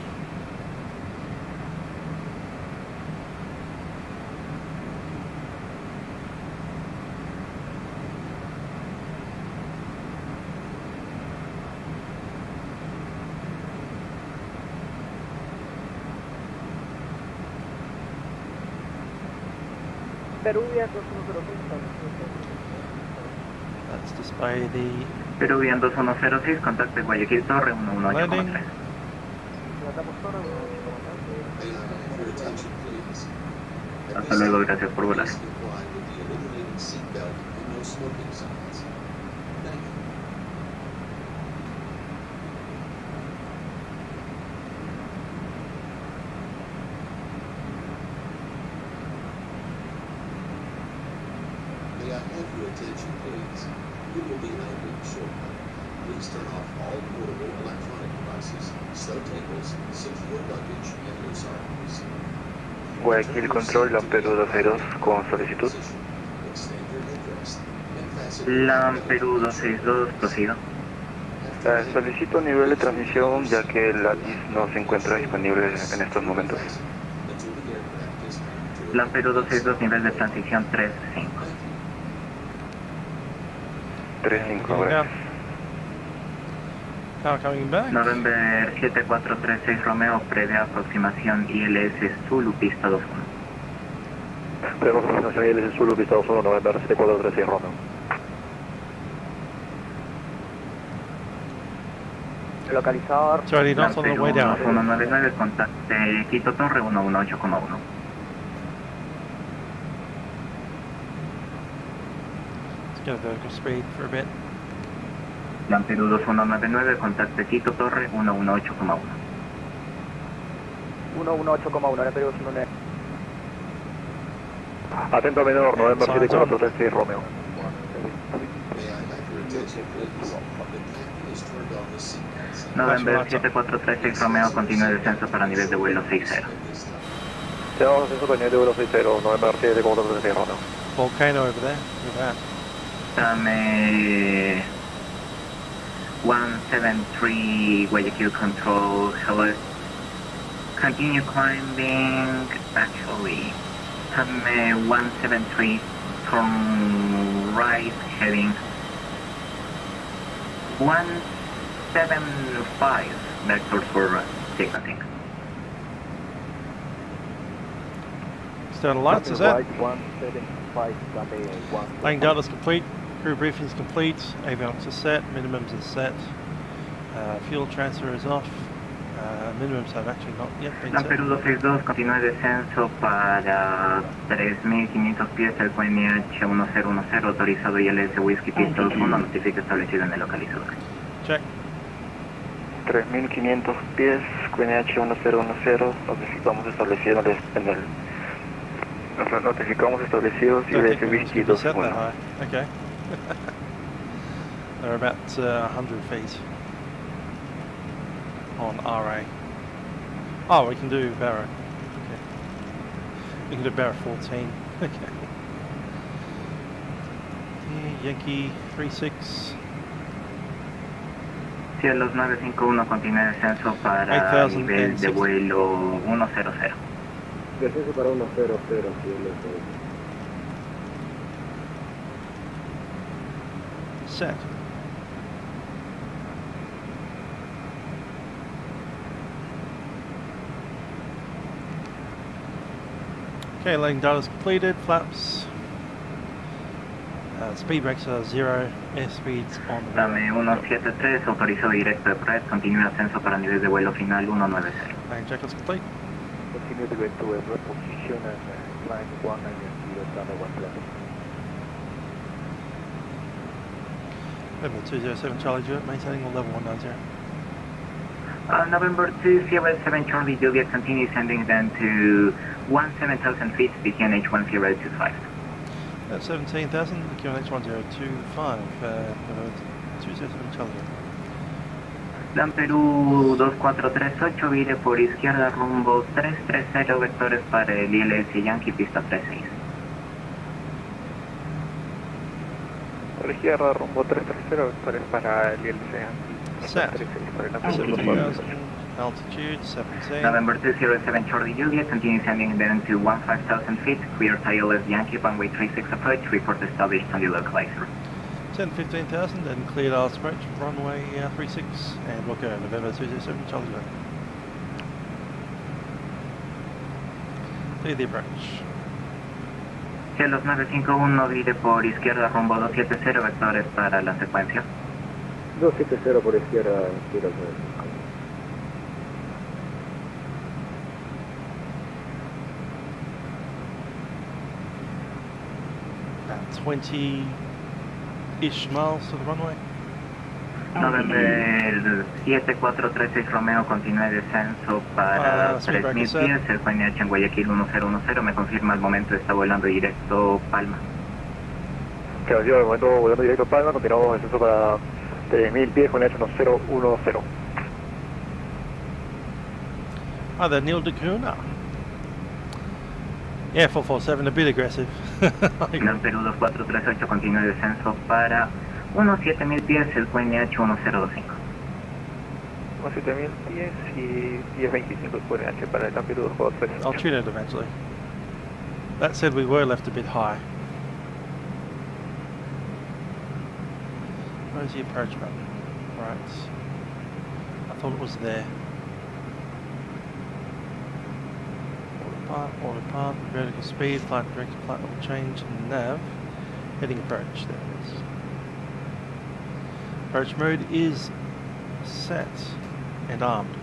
Peruvian 2106. Let's display the Peruvian 2106, contacte Guayaquil Torre 118,3. landing. May I have your attention, please? At Hasta this luego, time, gracias por volar. please comply with the illuminated seatbelt and no smoking signs. Thank you. May I have your attention, please? We will be landing shortly. Please turn off all portable electronic devices, slow tables, secure luggage, and loose articles. Guayaquil Control, Lampedusa 262 con solicitud. Extend your headrest and fasten Lampedusa 262, prosigo. Solicito nivel de transmisión ya que el LATIS no se encuentra disponible en estos momentos. until the aircraft is to Lampedusa 262, nivel de transición 35. 35, Getting gracias. down. Power coming back. November 7436, Romeo, prevé aproximación ILS Zulu pista 21. Tenemos aproximación ILS Zulu, pista 21, November 7436, Romeo. Localizador. It's already not on the way down. 199, contacte Quito Torre 118,1. Let's get a vertical speed for a bit. Lampedusa 199, contacte Quito Torre 118,1. 118,1, Lampedusa 19. Atento menor, November Signs 7436, Romeo. May I have your attention, please? The captain has turned on the seatbelts. November 7436, Romeo, continúa el descenso para nivel de vuelo 60. Tenemos ascenso con nivel de vuelo 60, November 7436, Romeo. Volcano over there. Look at that. Dame 173 Guayaquil Control, hello. Continue climbing, actually. Dame 173, turn right, heading 175, vector for sequencing. External lights, is that? 175, Laying data is complete. Crew briefing is complete. Avionics is set. Minimums is set. Fuel transfer is off. Minimums have actually not yet been set. Lampedusa 262, continúa el descenso para 3.500 pies del QNH 1010, autorizado ILS Whiskey Pista 21, notifica establecido en el localizador. Check. 3.500 pies, QNH 1010, notificamos establecido en el Nos notificamos establecidos y de Livery 2-1. Okay. They're about 100 feet on RA. Oh, we can do Barra. Okay. We can do Barra 14. Okay. Yankee 36. Cielos 951 continúa descenso para nivel de vuelo 100. Descenso para 100, cielos. Set. Okay, landing data is completed. Flaps. Speed brakes are 0. Airspeeds on the Dame 173, autorizo directo de PRED, continúa ascenso para nivel de vuelo final 190. Landing checklist complete. Continue to get to a position and climb 190 down 1 plus. November 207 Charlie Juliet, maintaining all level 190. November 2, Sierra 7 Charlie Juliet, continue sending them to 17,000 feet, BQNH 1025. 17,000, QNH 1025, November 207 Charlie Juliet. Dan Perú 2438, vire por izquierda rumbo 330, vectores para el ILS Yankee, pista 36. Por la izquierda rumbo 330, vectores para el ILS Yankee. Set. 70,000, altitude 17. November 207 Charlie Juliet, continue sending them to 15,000 feet, clear to ILS Yankee, runway 36 approach, report established on the localizer. 15,000 and cleared ILS approach, runway 36 and we'll go November 207 Charlie Juliet. Clear the approach. Cielos 951, vire por izquierda rumbo 270, vectores para la secuencia. 270 por izquierda, cielos 951. About 20-ish miles to the runway. November 7436 Romeo, continúe descenso para 3000 pies, el QNH en Guayaquil 1010, me confirma el momento, está volando directo Palma. Claro, yo de momento volando directo Palma, continuamos descenso para 3000 pies, QNH 1010. Oh, they're Neil DeCuna. Yeah, 447, a bit aggressive. Dan Perú 2438, continúe descenso para unos 7000 pies, el QNH 1025. Unos 7000 pies y 1025 el QNH para el Perú 2438. I'll tune it eventually. That said, we were left a bit high. Where's the approach button? Right. I thought it was there. Autopilot, vertical speed, flight direction, flight level change, nav, heading approach, there it is. Approach mode is set and armed.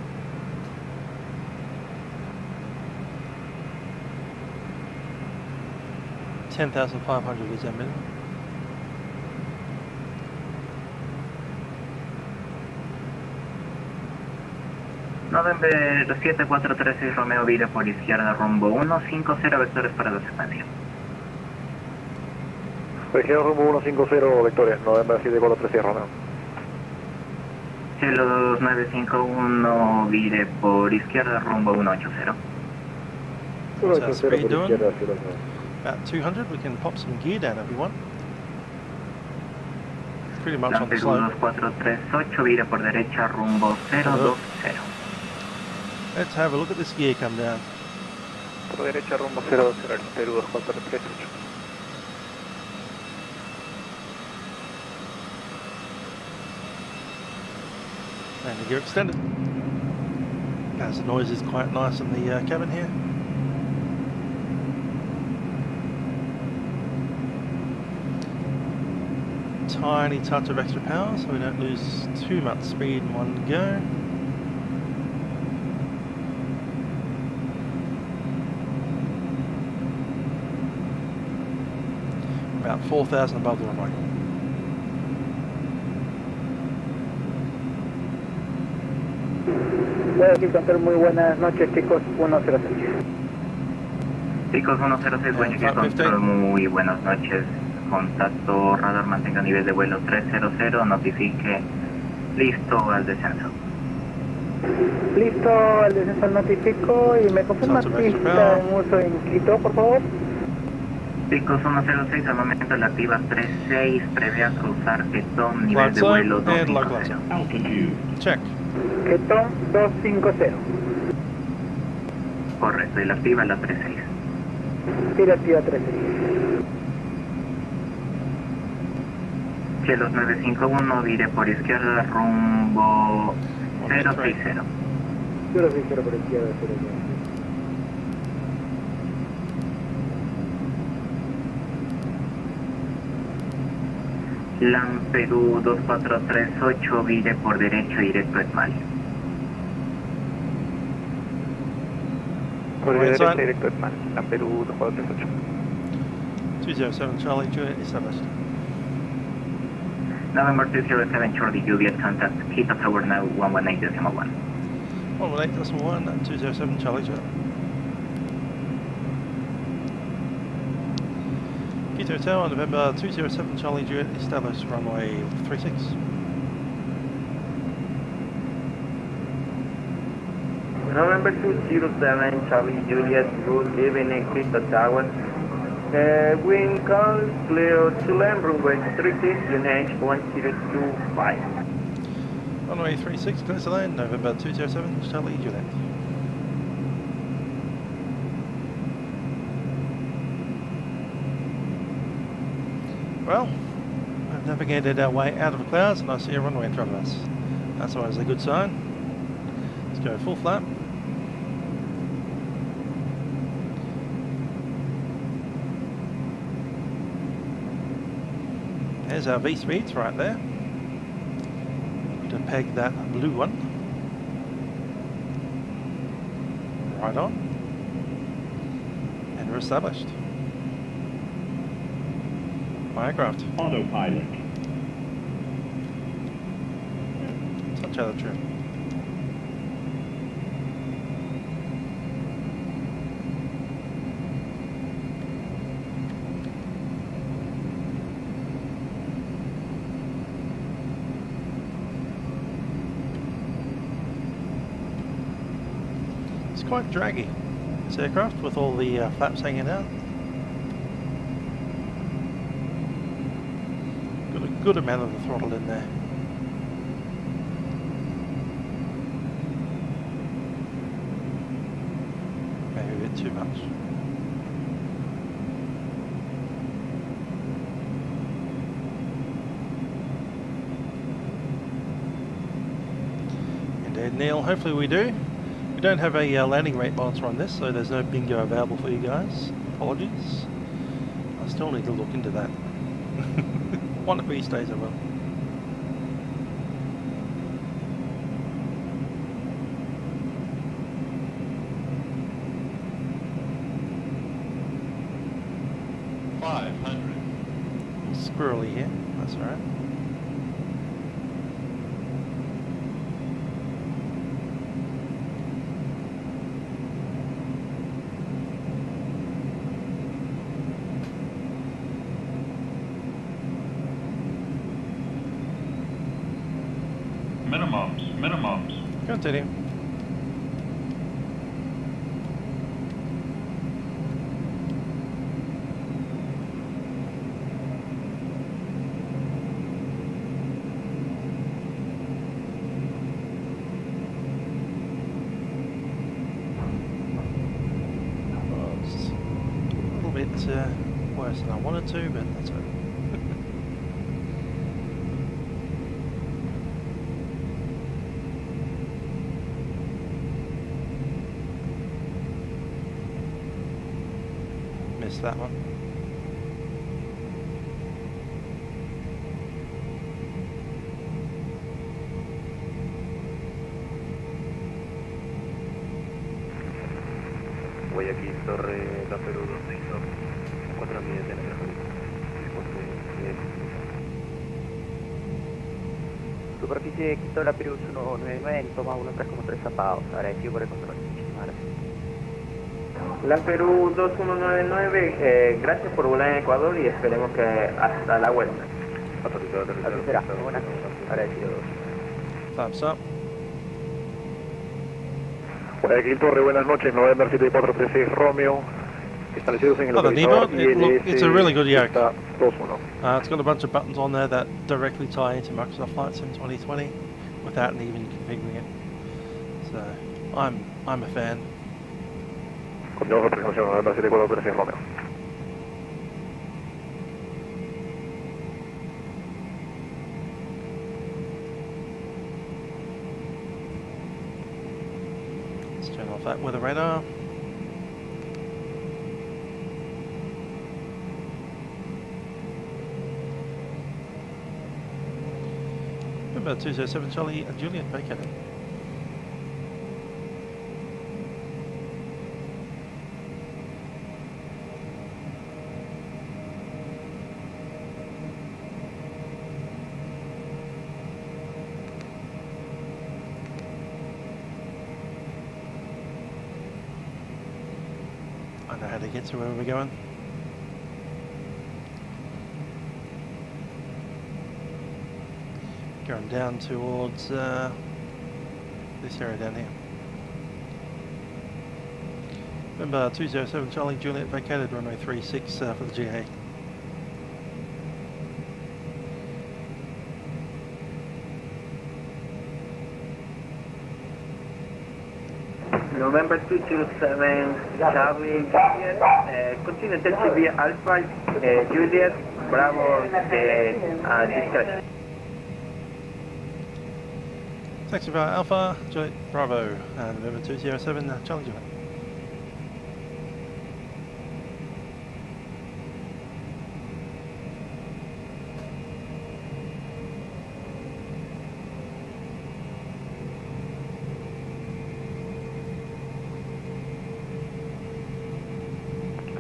$10,500 is our minimum. November 7436 Romeo, vire por izquierda rumbo 150, vectores para la secuencia. Región rumbo 150, vectores, November 7436 Romeo. Cielos 951, vire por izquierda rumbo 180. What's our speed doing? About 200, we can pop some gear down if we want. Pretty much on the slope. 2438, vire por derecha rumbo 020. Let's have a look at this gear come down. Por derecha rumbo 020, el Perú 2438. And the gear extended. As the noise is quite nice in the cabin here. Tiny touch of extra power so we don't lose too much speed in one go. About 4,000 above the runway. Muy buenas noches, chicos, 106. Chicos 106, Guayaquil Control, muy buenas noches. Contacto radar, mantenga nivel de vuelo 300, notifique. Listo al descenso. Listo, al descenso notifico y me confirma si está en uso en Quito, por favor. Chicos 106, al momento la activa 36, prevea cruzar Quetón, nivel de vuelo 250. Check. Quetón 250. Correcto, y la activa la 36. Sí, la activa 36. Cielos 951, vire por izquierda, rumbo 060. 060 por izquierda, 060. LAN Perú 2438, vire por derecho directo Esmal. Por derecha directo Esmal, LAN Perú 2438. 207 Charlie, Juliet, established. November 207 Charlie, Juliet, contact Quito Tower now 118.1. 118.1 and 207 Charlie, Juliet. Quito Tower, November 207 Charlie, Juliet, established runway 36. November 207 Charlie, Juliet, good evening, Quito Tower. Wind calls clear to land, runway 36, UNH 1025. Runway 36, clear to land, November 207 Charlie, Juliet. Well, we've navigated our way out of the clouds and I see a runway in front of us. That's always a good sign. Let's go full flap. There's our V speeds right there. To peg that blue one. Right on. And we're established. My aircraft. Autopilot. Touch out of the trim. It's quite draggy, this aircraft, with all the flaps hanging out. Got a good amount of the throttle in there. Maybe a bit too much. Indeed, Neil, hopefully we do. We don't have a landing rate monitor on this, so there's no bingo available for you guys. Apologies. I still need to look into that. One of these days I will. Squirrely here, that's alright. Minimums. Continue. Worse than I wanted to, but that's okay. Missed that one. Guayaquil, Torre, La Perú, 26, 4 millas de la Superficie Quito, La Perú 199, toma 13,3 zapados, agradecido por el control. Muchísimas La Perú 2199, gracias por volar en Ecuador y esperemos que hasta la vuelta. La tercera, buenas. Agradecido. Thumbs up. Guayaquil Torre, buenas noches, November 7436 Romeo. Establecidos en el localizador it's a really good yoke. 21. It's got a bunch of buttons on there that directly tie into Microsoft Flight Sim 2020 without even configuring it. So I'm a fan. Continuamos aproximación November 7436 Romeo. Let's turn off that weather radar. About 207 Charlie Juliet vacated. I know how to get to where we're going. Going down towards this area down here. Remember 207 Charlie Juliet vacated runway 36 for the GA. November 227 Charlie Juliet, continue taxi via Alpha Juliet Bravo discretion. Taxi via Alpha Juliet Bravo, November 207 Charlie Juliet.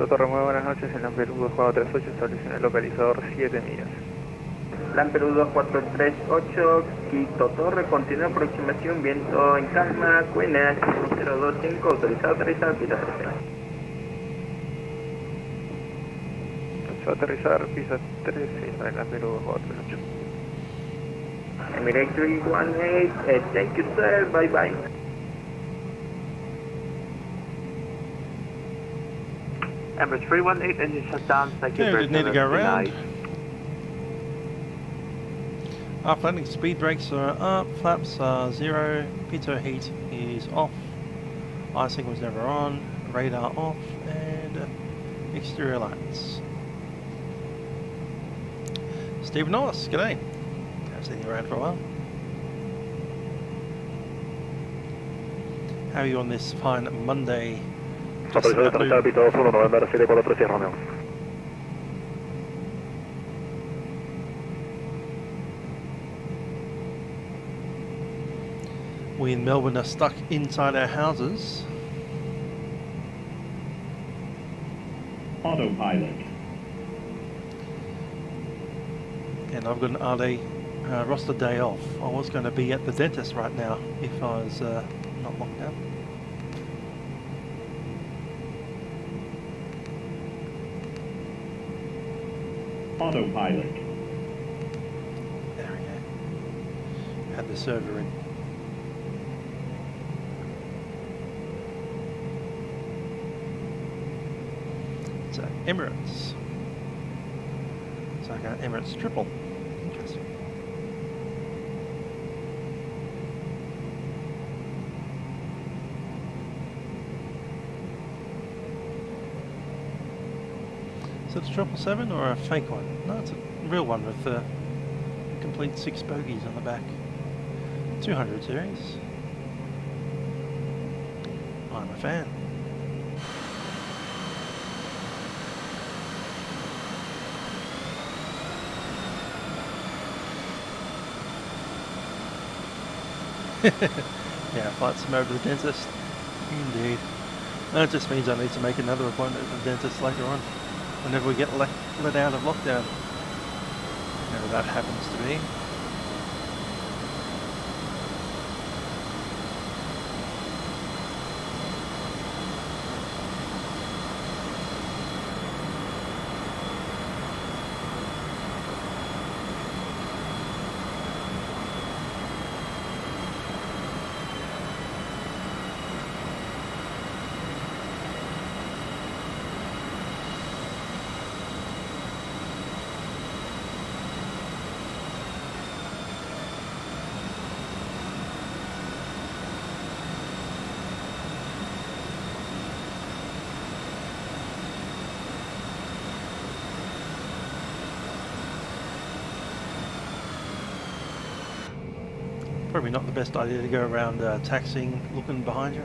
Torre, muy buenas noches, en Perú 2438 establece en el localizador 7 millas. Perú 2438, Quito Torre, continúa aproximación, viento en calma, QNH 1025, autorizado aterrizar, pista 13. Autorizado aterrizar, pista 13, en Perú 2438. Emirates 318, thank you sir, bye bye. Emirates 318, engine shut down, thank you Okay, we very didn't need to go around. denied. Aft landing speed brakes are up, flaps are 0, pitot heat is off, icing was never on, radar off, and exterior lights. Stephen Norris, g'day. Haven't seen you around for a while. How are you on this fine Monday? Autorizado aterrizar, pista 21, November 7436 Romeo. We in Melbourne are stuck inside our houses. Autopilot. And I've got an RD roster day off. I was going to be at the dentist right now if I was not locked down. Autopilot. There we go. Had the server in. So Emirates. It's like an Emirates triple. Interesting. Is it a 777 or a fake one? No, it's a real one with a complete 6 bogies on the back. 200 series. I'm a fan. Yeah, flight sim over to the dentist. Indeed. That just means I need to make another appointment with the dentist later on, whenever we get let out of lockdown. Whenever that happens to be. Probably not the best idea to go around taxiing looking behind you.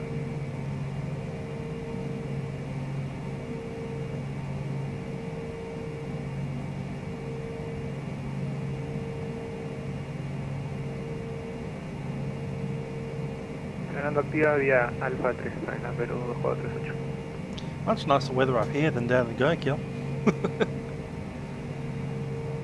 Frenando activa vía Alfa 3 en la Perú 2438. Much nicer weather up here than down in Guayaquil.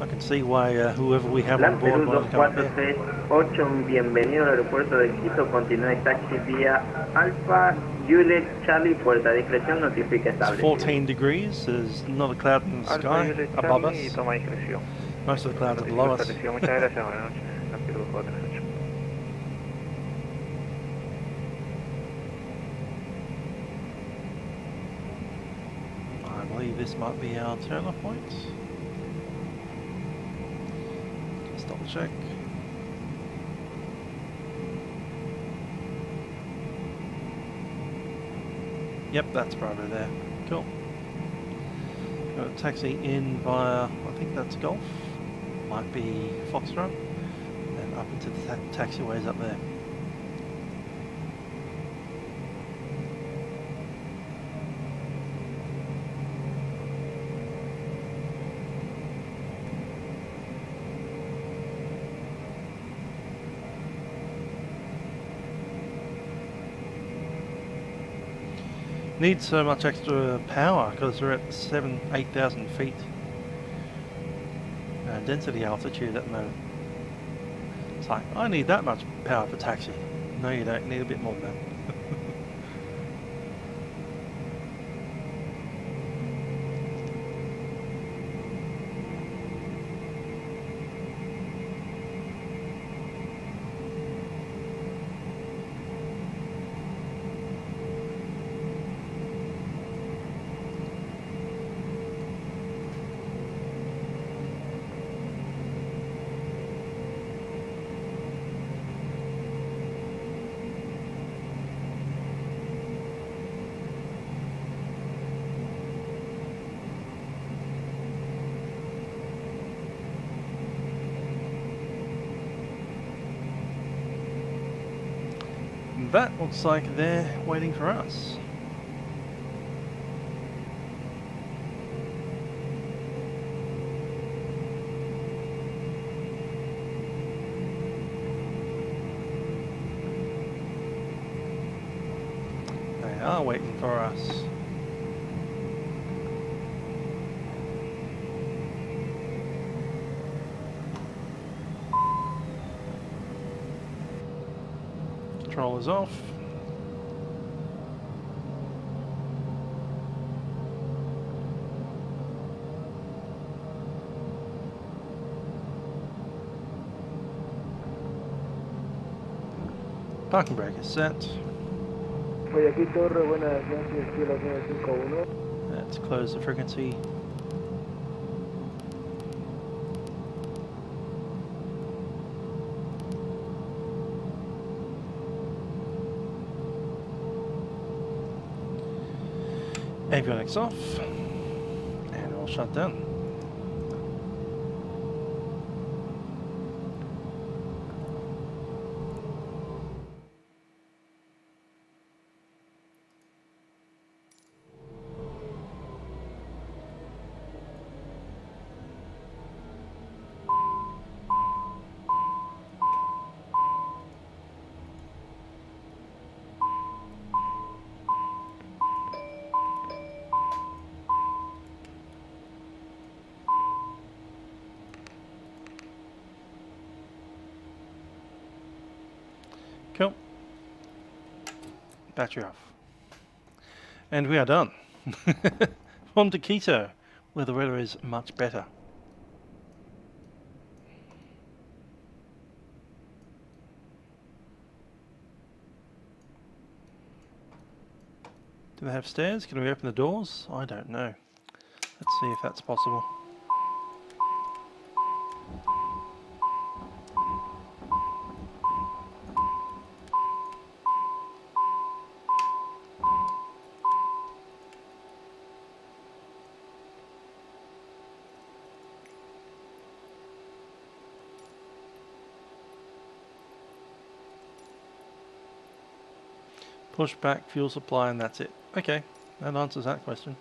I can see why whoever we have on board Perú wanted to come up here. 2438, bienvenido al aeropuerto de Quito, continúe taxi vía Alfa, Juliet, Charlie, puerta de discreción, notifique It's estable. 14 degrees, there's not a cloud in the sky above us. Y toma discreción. Most of the clouds are below us. Muchas gracias, buenas noches. La Perú 2438. I believe this might be our turn-off point. Let's double check. Yep, that's probably there. Cool. Got a taxi in via, I think that's Golf. Might be Foxtrot. And up into the taxiways up there. Need so much extra power because we're at 8,000 feet density altitude at the moment. It's like, I need that much power for taxi. No, you don't. You need a bit more than that. That looks like they're waiting for us. They are waiting for us. Controllers off. Parking brake is set. Guayaquil Torre, buenas noches, cielo 951. Let's close the frequency. Avionics off, and we'll shut down. Cool. Battery off. And we are done. On to Quito, where the weather is much better. Do they have stairs? Can we open the doors? I don't know. Let's see if that's possible. pushback, fuel supply, and that's it. Okay, that answers that question.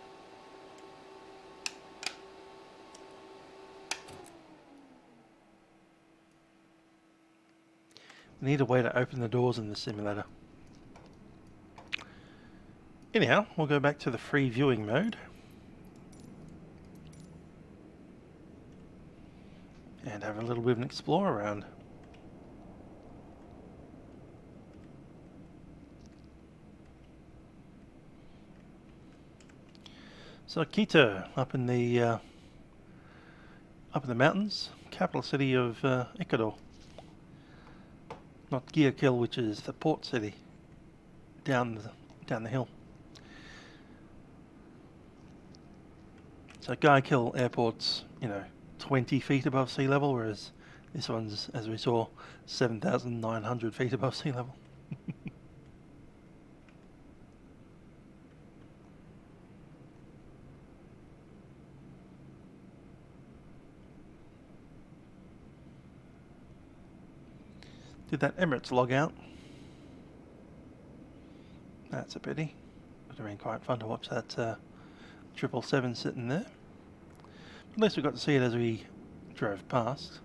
We need a way to open the doors in the simulator. Anyhow, we'll go back to the free viewing mode. And have a little bit of an explore around. So Quito, up in the mountains, capital city of Ecuador. Not Guayaquil, which is the port city down the hill. So Guayaquil airport's, 20 feet above sea level, whereas this one's, as we saw, 7,900 feet above sea level. Did that Emirates log out? That's a pity. Would have been quite fun to watch that 777 sitting there. At least we got to see it as we drove past.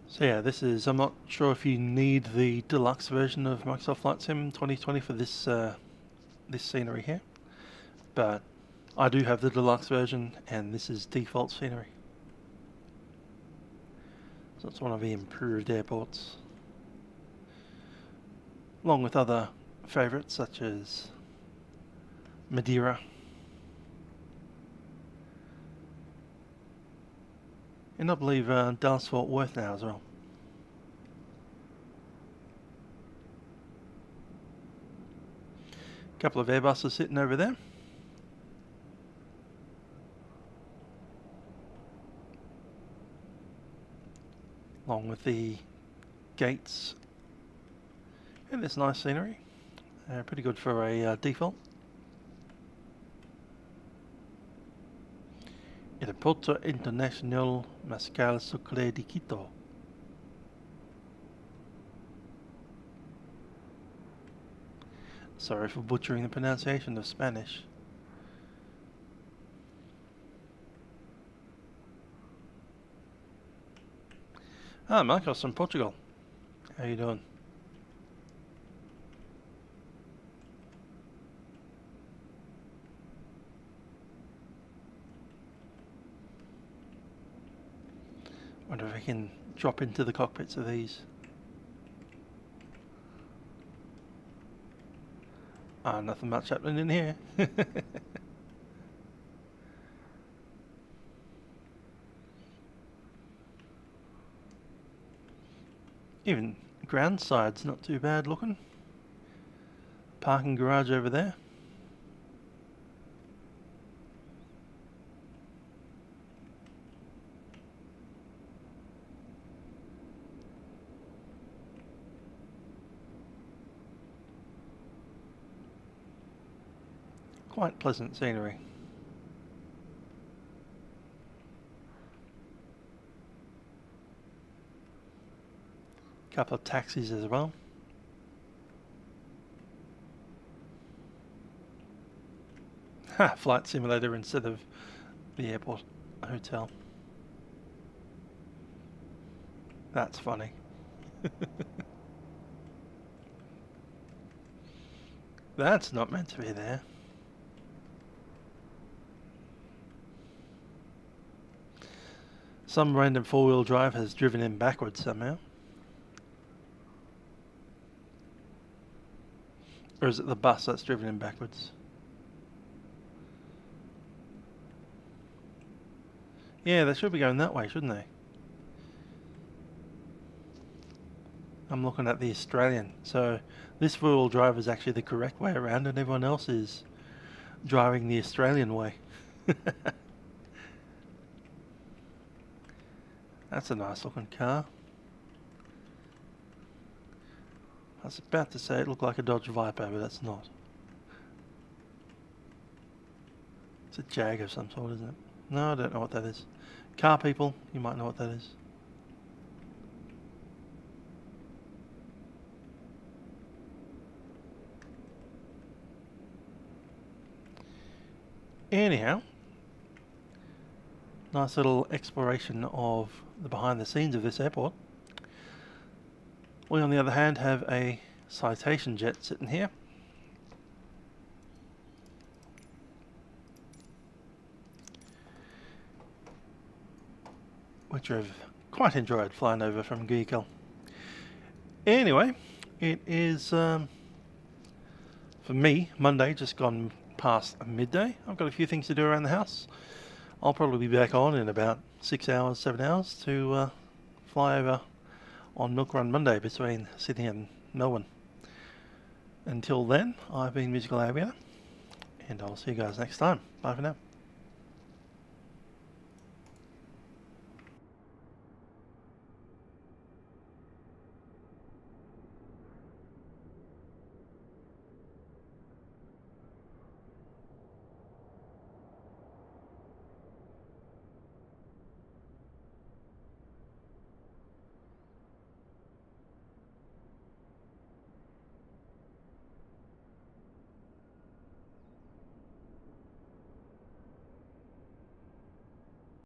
So yeah, this is, I'm not sure if you need the deluxe version of Microsoft Flight Sim 2020 for this this scenery here, but I do have the deluxe version and this is default scenery. So it's one of the improved airports, along with other favourites such as Madeira. And I believe Dallas Fort Worth now as well. A couple of Airbuses sitting over there. Along with the gates. And this nice scenery. Pretty good for a default. Aeropuerto Internacional Mascal Sucre de Quito. Sorry for butchering the pronunciation of Spanish. Ah, Marcos from Portugal. How you doing? Wonder if I can drop into the cockpits of these. Ah, nothing much happening in here. Even ground side's not too bad looking. Parking garage over there. Quite pleasant scenery. Couple of taxis as well. Ha! Flight simulator instead of the airport hotel. That's funny. That's not meant to be there. Some random four-wheel drive has driven him backwards somehow. Or is it the bus that's driven him backwards? Yeah, they should be going that way, shouldn't they? I'm looking at the Australian. So this four-wheel drive is actually the correct way around and everyone else is driving the Australian way. That's a nice looking car. I was about to say it looked like a Dodge Viper, but that's not. It's a Jag of some sort, isn't it? No, I don't know what that is. Car people, you might know what that is. Anyhow, nice little exploration of the behind the scenes of this airport. We on the other hand have a Citation jet sitting here. Which I've quite enjoyed flying over from Guayaquil. Anyway, it is, for me, Monday, just gone past midday. I've got a few things to do around the house. I'll probably be back on in about 6 hours, 7 hours to fly over on Milk Run Monday between Sydney and Melbourne. Until then, I've been Musical Aviator, and I'll see you guys next time. Bye for now.